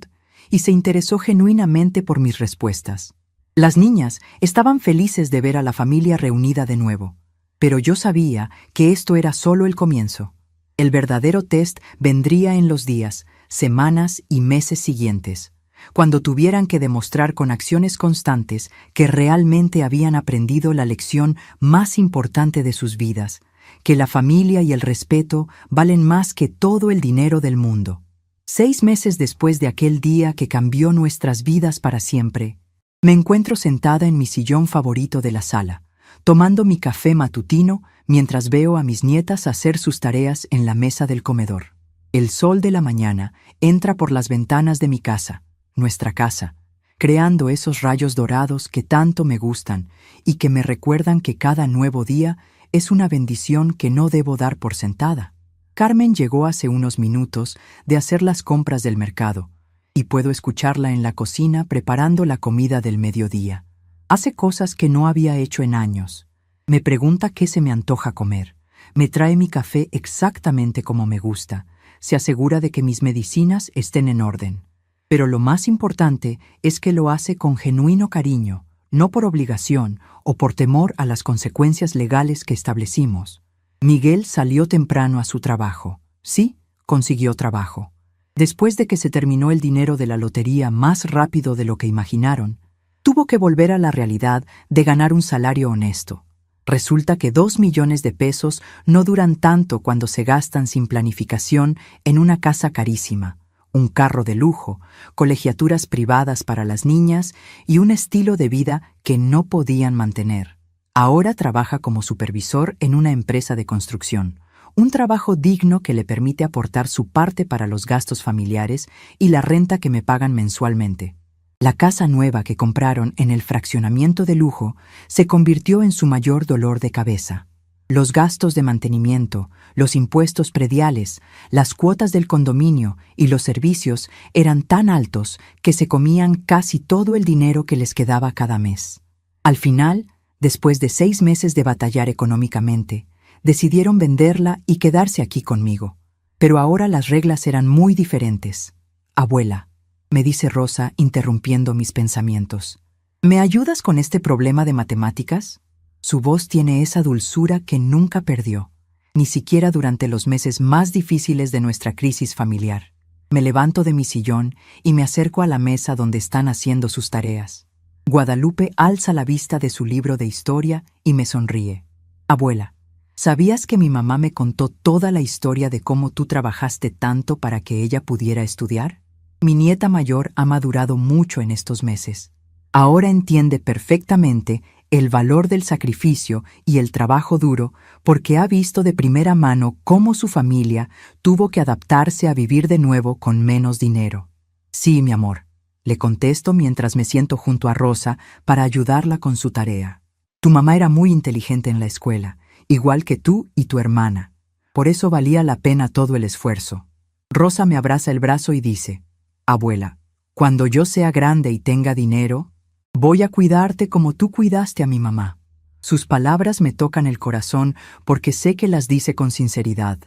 y se interesó genuinamente por mis respuestas. Las niñas estaban felices de ver a la familia reunida de nuevo, pero yo sabía que esto era solo el comienzo. El verdadero test vendría en los días, semanas y meses siguientes, cuando tuvieran que demostrar con acciones constantes que realmente habían aprendido la lección más importante de sus vidas, que la familia y el respeto valen más que todo el dinero del mundo. 6 meses después de aquel día que cambió nuestras vidas para siempre, me encuentro sentada en mi sillón favorito de la sala, tomando mi café matutino mientras veo a mis nietas hacer sus tareas en la mesa del comedor. El sol de la mañana entra por las ventanas de mi casa, nuestra casa, creando esos rayos dorados que tanto me gustan y que me recuerdan que cada nuevo día es una bendición que no debo dar por sentada. Carmen llegó hace unos minutos de hacer las compras del mercado y puedo escucharla en la cocina preparando la comida del mediodía. Hace cosas que no había hecho en años. Me pregunta qué se me antoja comer. Me trae mi café exactamente como me gusta. Se asegura de que mis medicinas estén en orden. Pero lo más importante es que lo hace con genuino cariño, no por obligación o por temor a las consecuencias legales que establecimos. Miguel salió temprano a su trabajo. Sí, consiguió trabajo. Después de que se terminó el dinero de la lotería más rápido de lo que imaginaron, tuvo que volver a la realidad de ganar un salario honesto. Resulta que 2 millones de pesos no duran tanto cuando se gastan sin planificación en una casa carísima, un carro de lujo, colegiaturas privadas para las niñas y un estilo de vida que no podían mantener. Ahora trabaja como supervisor en una empresa de construcción, un trabajo digno que le permite aportar su parte para los gastos familiares y la renta que me pagan mensualmente. La casa nueva que compraron en el fraccionamiento de lujo se convirtió en su mayor dolor de cabeza. Los gastos de mantenimiento, los impuestos prediales, las cuotas del condominio y los servicios eran tan altos que se comían casi todo el dinero que les quedaba cada mes. Al final, después de 6 meses de batallar económicamente, decidieron venderla y quedarse aquí conmigo. Pero ahora las reglas eran muy diferentes. Abuela, me dice Rosa, interrumpiendo mis pensamientos, ¿me ayudas con este problema de matemáticas? Su voz tiene esa dulzura que nunca perdió, ni siquiera durante los meses más difíciles de nuestra crisis familiar. Me levanto de mi sillón y me acerco a la mesa donde están haciendo sus tareas. Guadalupe alza la vista de su libro de historia y me sonríe. Abuela, ¿sabías que mi mamá me contó toda la historia de cómo tú trabajaste tanto para que ella pudiera estudiar? Mi nieta mayor ha madurado mucho en estos meses. Ahora entiende perfectamente el valor del sacrificio y el trabajo duro porque ha visto de primera mano cómo su familia tuvo que adaptarse a vivir de nuevo con menos dinero. Sí, mi amor, le contesto mientras me siento junto a Rosa para ayudarla con su tarea. Tu mamá era muy inteligente en la escuela, igual que tú y tu hermana. Por eso valía la pena todo el esfuerzo. Rosa me abraza el brazo y dice, Abuela, cuando yo sea grande y tenga dinero, voy a cuidarte como tú cuidaste a mi mamá. Sus palabras me tocan el corazón porque sé que las dice con sinceridad.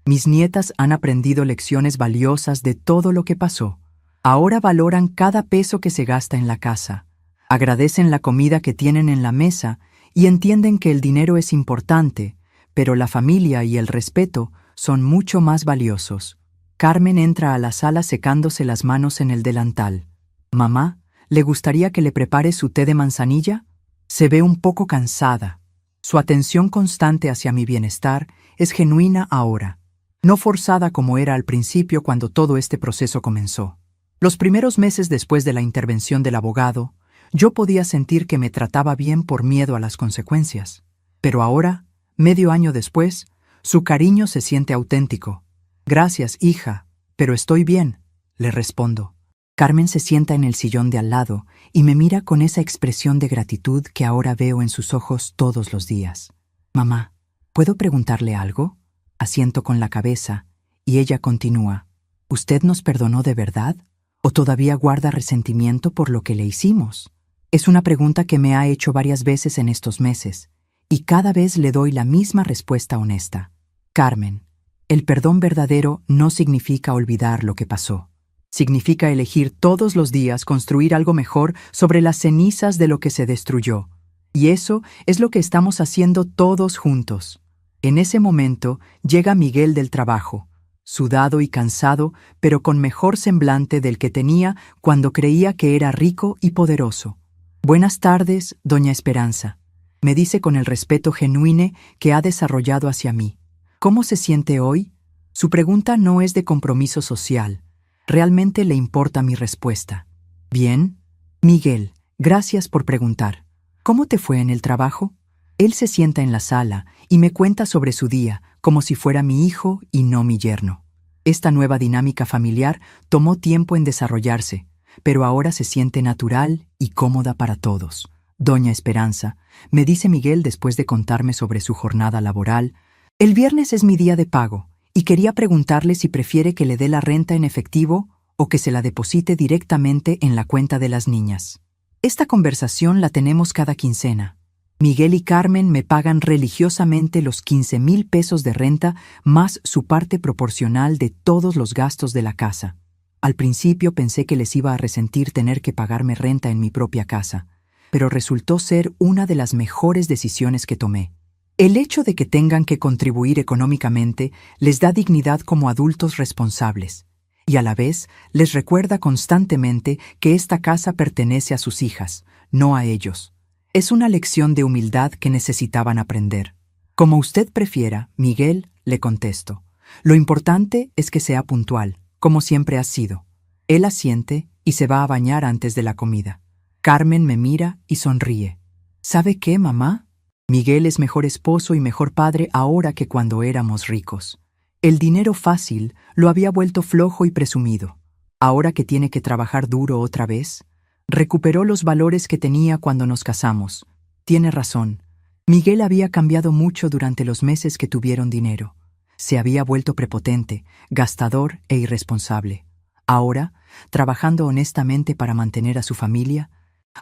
Mis nietas han aprendido lecciones valiosas de todo lo que pasó. Ahora valoran cada peso que se gasta en la casa. Agradecen la comida que tienen en la mesa y entienden que el dinero es importante, pero la familia y el respeto son mucho más valiosos. Carmen entra a la sala secándose las manos en el delantal. Mamá, ¿le gustaría que le prepare su té de manzanilla? Se ve un poco cansada. Su atención constante hacia mi bienestar es genuina ahora, no forzada como era al principio cuando todo este proceso comenzó. Los primeros meses después de la intervención del abogado, yo podía sentir que me trataba bien por miedo a las consecuencias. Pero ahora, medio año después, su cariño se siente auténtico. Gracias, hija, pero estoy bien, le respondo. Carmen se sienta en el sillón de al lado y me mira con esa expresión de gratitud que ahora veo en sus ojos todos los días. Mamá, ¿puedo preguntarle algo? Asiento con la cabeza y ella continúa. ¿Usted nos perdonó de verdad? ¿O todavía guarda resentimiento por lo que le hicimos? Es una pregunta que me ha hecho varias veces en estos meses, y cada vez le doy la misma respuesta honesta. Carmen, el perdón verdadero no significa olvidar lo que pasó. Significa elegir todos los días construir algo mejor sobre las cenizas de lo que se destruyó. Y eso es lo que estamos haciendo todos juntos. En ese momento llega Miguel del trabajo, sudado y cansado, pero con mejor semblante del que tenía cuando creía que era rico y poderoso. Buenas tardes, doña Esperanza, me dice con el respeto genuino que ha desarrollado hacia mí. ¿Cómo se siente hoy? Su pregunta no es de compromiso social. Realmente le importa mi respuesta. Bien. Miguel, gracias por preguntar. ¿Cómo te fue en el trabajo? Él se sienta en la sala y me cuenta sobre su día, como si fuera mi hijo y no mi yerno. Esta nueva dinámica familiar tomó tiempo en desarrollarse, pero ahora se siente natural y cómoda para todos. Doña Esperanza, me dice Miguel después de contarme sobre su jornada laboral, el viernes es mi día de pago, y quería preguntarle si prefiere que le dé la renta en efectivo o que se la deposite directamente en la cuenta de las niñas. Esta conversación la tenemos cada quincena. Miguel y Carmen me pagan religiosamente los 15,000 pesos de renta más su parte proporcional de todos los gastos de la casa. Al principio pensé que les iba a resentir tener que pagarme renta en mi propia casa, pero resultó ser una de las mejores decisiones que tomé. El hecho de que tengan que contribuir económicamente les da dignidad como adultos responsables, y a la vez les recuerda constantemente que esta casa pertenece a sus hijas, no a ellos. Es una lección de humildad que necesitaban aprender. Como usted prefiera, Miguel, le contesto. Lo importante es que sea puntual, como siempre ha sido. Él asiente y se va a bañar antes de la comida. Carmen me mira y sonríe. ¿Sabe qué, mamá? Miguel es mejor esposo y mejor padre ahora que cuando éramos ricos. El dinero fácil lo había vuelto flojo y presumido. Ahora que tiene que trabajar duro otra vez, recuperó los valores que tenía cuando nos casamos. Tiene razón. Miguel había cambiado mucho durante los meses que tuvieron dinero. Se había vuelto prepotente, gastador e irresponsable. Ahora, trabajando honestamente para mantener a su familia,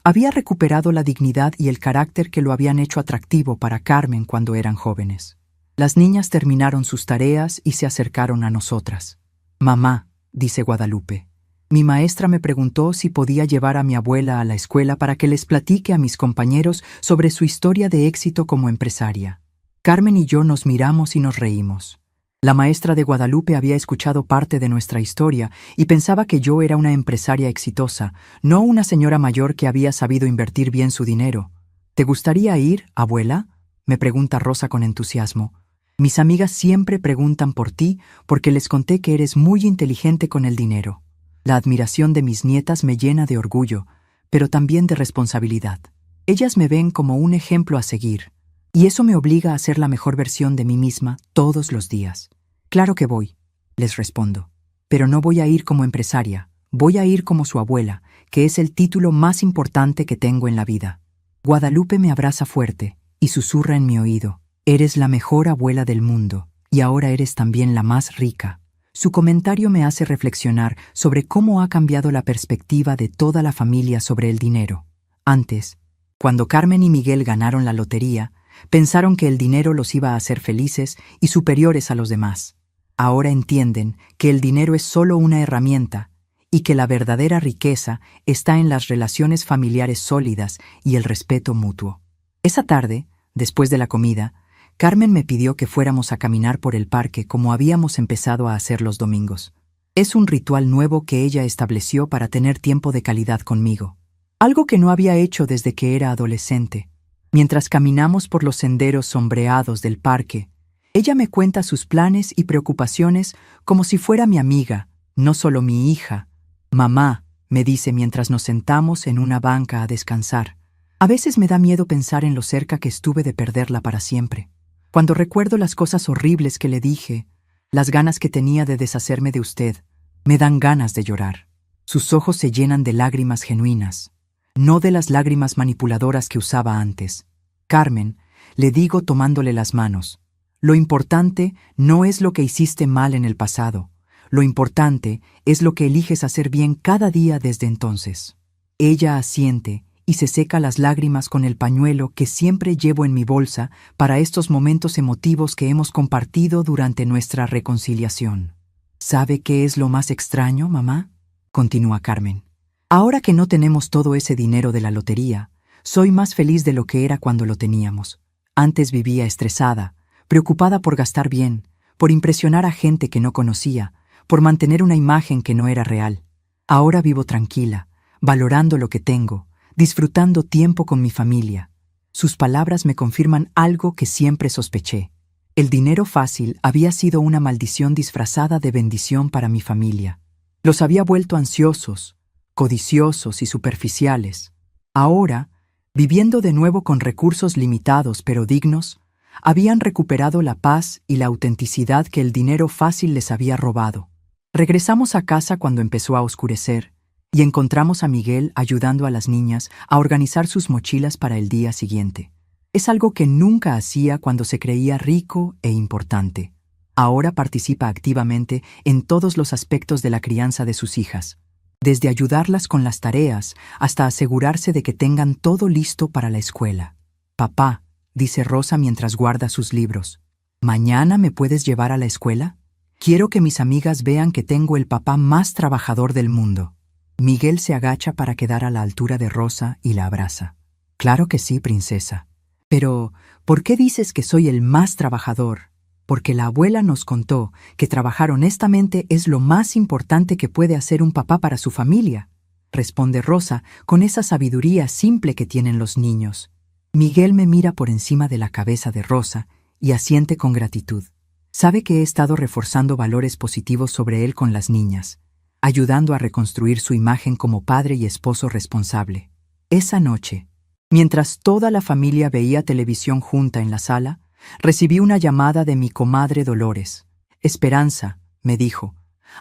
había recuperado la dignidad y el carácter que lo habían hecho atractivo para Carmen cuando eran jóvenes. Las niñas terminaron sus tareas y se acercaron a nosotras. Mamá, dice Guadalupe, mi maestra me preguntó si podía llevar a mi abuela a la escuela para que les platique a mis compañeros sobre su historia de éxito como empresaria. Carmen y yo nos miramos y nos reímos. La maestra de Guadalupe había escuchado parte de nuestra historia y pensaba que yo era una empresaria exitosa, no una señora mayor que había sabido invertir bien su dinero. ¿Te gustaría ir, abuela?, me pregunta Rosa con entusiasmo. Mis amigas siempre preguntan por ti porque les conté que eres muy inteligente con el dinero. La admiración de mis nietas me llena de orgullo, pero también de responsabilidad. Ellas me ven como un ejemplo a seguir. Y eso me obliga a ser la mejor versión de mí misma todos los días. Claro que voy, les respondo. Pero no voy a ir como empresaria, voy a ir como su abuela, que es el título más importante que tengo en la vida. Guadalupe me abraza fuerte y susurra en mi oído. Eres la mejor abuela del mundo, y ahora eres también la más rica. Su comentario me hace reflexionar sobre cómo ha cambiado la perspectiva de toda la familia sobre el dinero. Antes, cuando Carmen y Miguel ganaron la lotería, pensaron que el dinero los iba a hacer felices y superiores a los demás. Ahora entienden que el dinero es solo una herramienta y que la verdadera riqueza está en las relaciones familiares sólidas y el respeto mutuo. Esa tarde, después de la comida, Carmen me pidió que fuéramos a caminar por el parque como habíamos empezado a hacer los domingos. Es un ritual nuevo que ella estableció para tener tiempo de calidad conmigo. Algo que no había hecho desde que era adolescente. Mientras caminamos por los senderos sombreados del parque, ella me cuenta sus planes y preocupaciones como si fuera mi amiga, no solo mi hija. Mamá, me dice mientras nos sentamos en una banca a descansar. A veces me da miedo pensar en lo cerca que estuve de perderla para siempre. Cuando recuerdo las cosas horribles que le dije, las ganas que tenía de deshacerme de usted, me dan ganas de llorar. Sus ojos se llenan de lágrimas genuinas, no de las lágrimas manipuladoras que usaba antes. Carmen, le digo tomándole las manos, lo importante no es lo que hiciste mal en el pasado, lo importante es lo que eliges hacer bien cada día desde entonces. Ella asiente y se seca las lágrimas con el pañuelo que siempre llevo en mi bolsa para estos momentos emotivos que hemos compartido durante nuestra reconciliación. ¿Sabe qué es lo más extraño, mamá?, continúa Carmen. Ahora que no tenemos todo ese dinero de la lotería, soy más feliz de lo que era cuando lo teníamos. Antes vivía estresada, preocupada por gastar bien, por impresionar a gente que no conocía, por mantener una imagen que no era real. Ahora vivo tranquila, valorando lo que tengo, disfrutando tiempo con mi familia. Sus palabras me confirman algo que siempre sospeché. El dinero fácil había sido una maldición disfrazada de bendición para mi familia. Los había vuelto ansiosos, codiciosos y superficiales. Ahora, viviendo de nuevo con recursos limitados pero dignos, habían recuperado la paz y la autenticidad que el dinero fácil les había robado. Regresamos a casa cuando empezó a oscurecer y encontramos a Miguel ayudando a las niñas a organizar sus mochilas para el día siguiente. Es algo que nunca hacía cuando se creía rico e importante. Ahora participa activamente en todos los aspectos de la crianza de sus hijas, desde ayudarlas con las tareas hasta asegurarse de que tengan todo listo para la escuela. Papá, dice Rosa mientras guarda sus libros, ¿mañana me puedes llevar a la escuela? Quiero que mis amigas vean que tengo el papá más trabajador del mundo. Miguel se agacha para quedar a la altura de Rosa y la abraza. Claro que sí, princesa. Pero, ¿por qué dices que soy el más trabajador? Porque la abuela nos contó que trabajar honestamente es lo más importante que puede hacer un papá para su familia, responde Rosa con esa sabiduría simple que tienen los niños. Miguel me mira por encima de la cabeza de Rosa y asiente con gratitud. Sabe que he estado reforzando valores positivos sobre él con las niñas, ayudando a reconstruir su imagen como padre y esposo responsable. Esa noche, mientras toda la familia veía televisión junta en la sala, recibí una llamada de mi comadre Dolores. Esperanza, me dijo,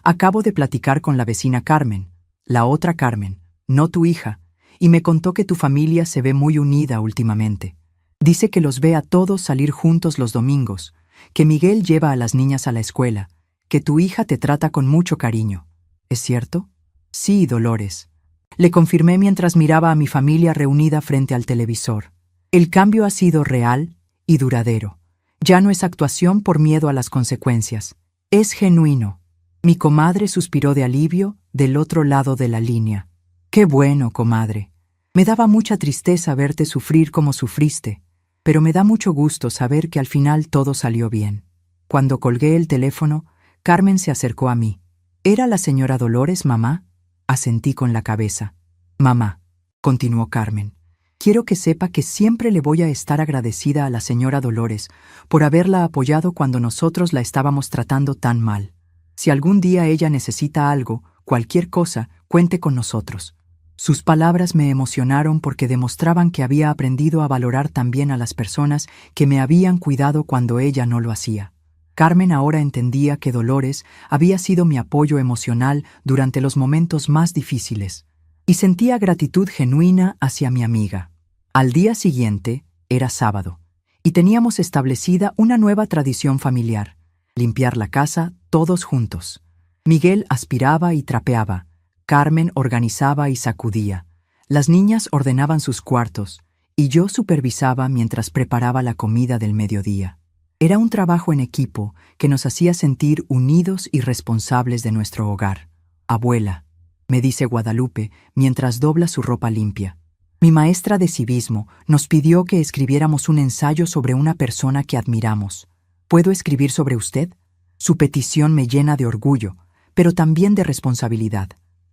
acabo de platicar con la vecina Carmen, la otra Carmen, no tu hija, y me contó que tu familia se ve muy unida últimamente. Dice que los ve a todos salir juntos los domingos, que Miguel lleva a las niñas a la escuela, que tu hija te trata con mucho cariño. ¿Es cierto? Sí, Dolores. Le confirmé mientras miraba a mi familia reunida frente al televisor. El cambio ha sido real y duradero. Ya no es actuación por miedo a las consecuencias. Es genuino. Mi comadre suspiró de alivio del otro lado de la línea. Qué bueno, comadre. Me daba mucha tristeza verte sufrir como sufriste, pero me da mucho gusto saber que al final todo salió bien. Cuando colgué el teléfono, Carmen se acercó a mí. ¿Era la señora Dolores, mamá? Asentí con la cabeza. Mamá, continuó Carmen, quiero que sepa que siempre le voy a estar agradecida a la señora Dolores por haberla apoyado cuando nosotros la estábamos tratando tan mal. Si algún día ella necesita algo, cualquier cosa, cuente con nosotros. Sus palabras me emocionaron porque demostraban que había aprendido a valorar también a las personas que me habían cuidado cuando ella no lo hacía. Carmen ahora entendía que Dolores había sido mi apoyo emocional durante los momentos más difíciles, y sentía gratitud genuina hacia mi amiga. Al día siguiente era sábado, y teníamos establecida una nueva tradición familiar: limpiar la casa todos juntos. Miguel aspiraba y trapeaba, Carmen organizaba y sacudía, las niñas ordenaban sus cuartos, y yo supervisaba mientras preparaba la comida del mediodía. Era un trabajo en equipo que nos hacía sentir unidos y responsables de nuestro hogar. Abuela, me dice Guadalupe mientras dobla su ropa limpia. Mi maestra de civismo nos pidió que escribiéramos un ensayo sobre una persona que admiramos. ¿Puedo escribir sobre usted? Su petición me llena de orgullo, pero también de responsabilidad.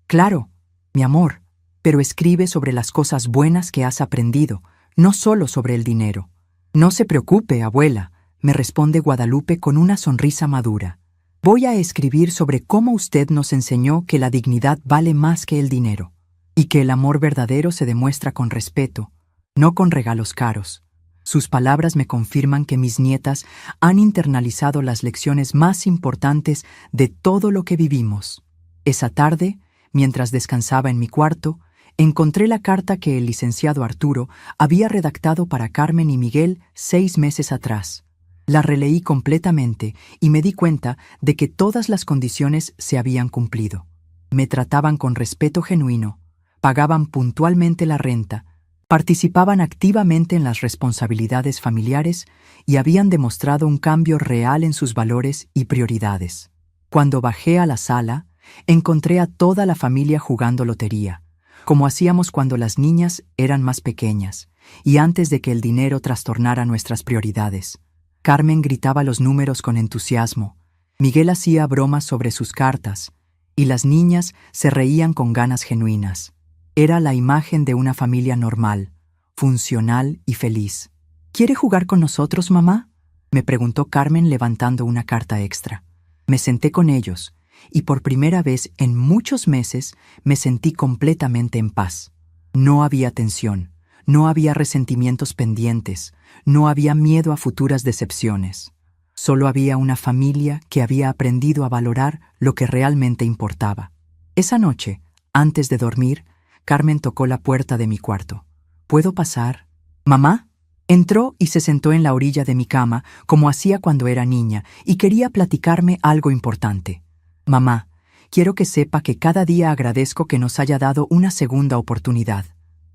Claro, mi amor, pero escribe sobre las cosas buenas que has aprendido, no solo sobre el dinero. No se preocupe, abuela, me responde Guadalupe con una sonrisa madura. Voy a escribir sobre cómo usted nos enseñó que la dignidad vale más que el dinero, y que el amor verdadero se demuestra con respeto, no con regalos caros. Sus palabras me confirman que mis nietas han internalizado las lecciones más importantes de todo lo que vivimos. Esa tarde, mientras descansaba en mi cuarto, encontré la carta que el licenciado Arturo había redactado para Carmen y Miguel 6 meses atrás. La releí completamente y me di cuenta de que todas las condiciones se habían cumplido. Me trataban con respeto genuino, pagaban puntualmente la renta, participaban activamente en las responsabilidades familiares y habían demostrado un cambio real en sus valores y prioridades. Cuando bajé a la sala, encontré a toda la familia jugando lotería, como hacíamos cuando las niñas eran más pequeñas y antes de que el dinero trastornara nuestras prioridades. Carmen gritaba los números con entusiasmo, Miguel hacía bromas sobre sus cartas y las niñas se reían con ganas genuinas. Era la imagen de una familia normal, funcional y feliz. ¿Quiere jugar con nosotros, mamá?, me preguntó Carmen levantando una carta extra. Me senté con ellos y por primera vez en muchos meses me sentí completamente en paz. No había tensión, no había resentimientos pendientes, no había miedo a futuras decepciones. Solo había una familia que había aprendido a valorar lo que realmente importaba. Esa noche, antes de dormir, Carmen tocó la puerta de mi cuarto. ¿Puedo pasar? ¿Mamá? Entró y se sentó en la orilla de mi cama, como hacía cuando era niña, y quería platicarme algo importante. Mamá, quiero que sepa que cada día agradezco que nos haya dado una segunda oportunidad.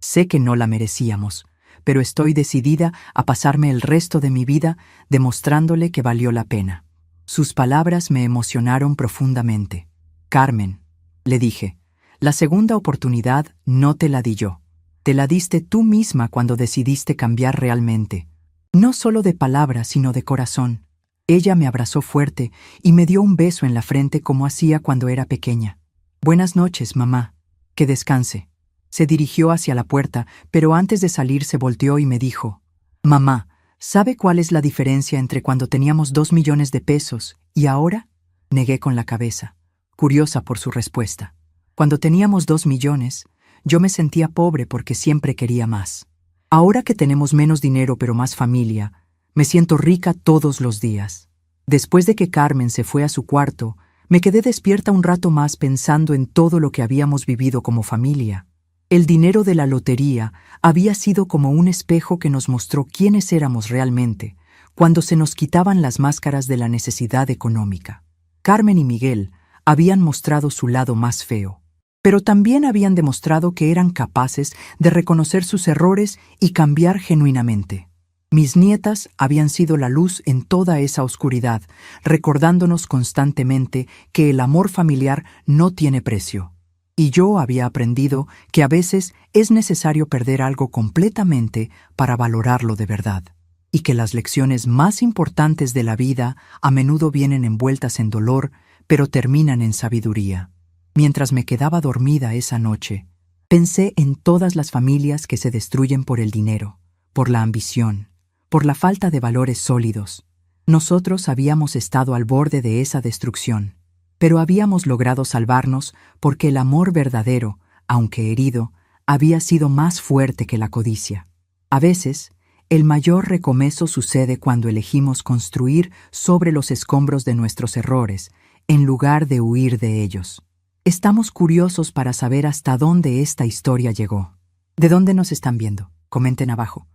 Sé que no la merecíamos, pero estoy decidida a pasarme el resto de mi vida demostrándole que valió la pena. Sus palabras me emocionaron profundamente. Carmen, le dije, la segunda oportunidad no te la di yo. Te la diste tú misma cuando decidiste cambiar realmente. No solo de palabras, sino de corazón. Ella me abrazó fuerte y me dio un beso en la frente como hacía cuando era pequeña. Buenas noches, mamá. Que descanse. Se dirigió hacia la puerta, pero antes de salir se volteó y me dijo, Mamá, ¿sabe cuál es la diferencia entre cuando teníamos 2 millones de pesos y ahora? Negué con la cabeza, curiosa por su respuesta. Cuando teníamos 2 millones, yo me sentía pobre porque siempre quería más. Ahora que tenemos menos dinero pero más familia, me siento rica todos los días. Después de que Carmen se fue a su cuarto, me quedé despierta un rato más pensando en todo lo que habíamos vivido como familia. El dinero de la lotería había sido como un espejo que nos mostró quiénes éramos realmente, cuando se nos quitaban las máscaras de la necesidad económica. Carmen y Miguel habían mostrado su lado más feo, pero también habían demostrado que eran capaces de reconocer sus errores y cambiar genuinamente. Mis nietas habían sido la luz en toda esa oscuridad, recordándonos constantemente que el amor familiar no tiene precio. Y yo había aprendido que a veces es necesario perder algo completamente para valorarlo de verdad, y que las lecciones más importantes de la vida a menudo vienen envueltas en dolor, pero terminan en sabiduría. Mientras me quedaba dormida esa noche, pensé en todas las familias que se destruyen por el dinero, por la ambición, por la falta de valores sólidos. Nosotros habíamos estado al borde de esa destrucción, pero habíamos logrado salvarnos porque el amor verdadero, aunque herido, había sido más fuerte que la codicia. A veces, el mayor recomezo sucede cuando elegimos construir sobre los escombros de nuestros errores, en lugar de huir de ellos. Estamos curiosos para saber hasta dónde esta historia llegó. ¿De dónde nos están viendo? Comenten abajo.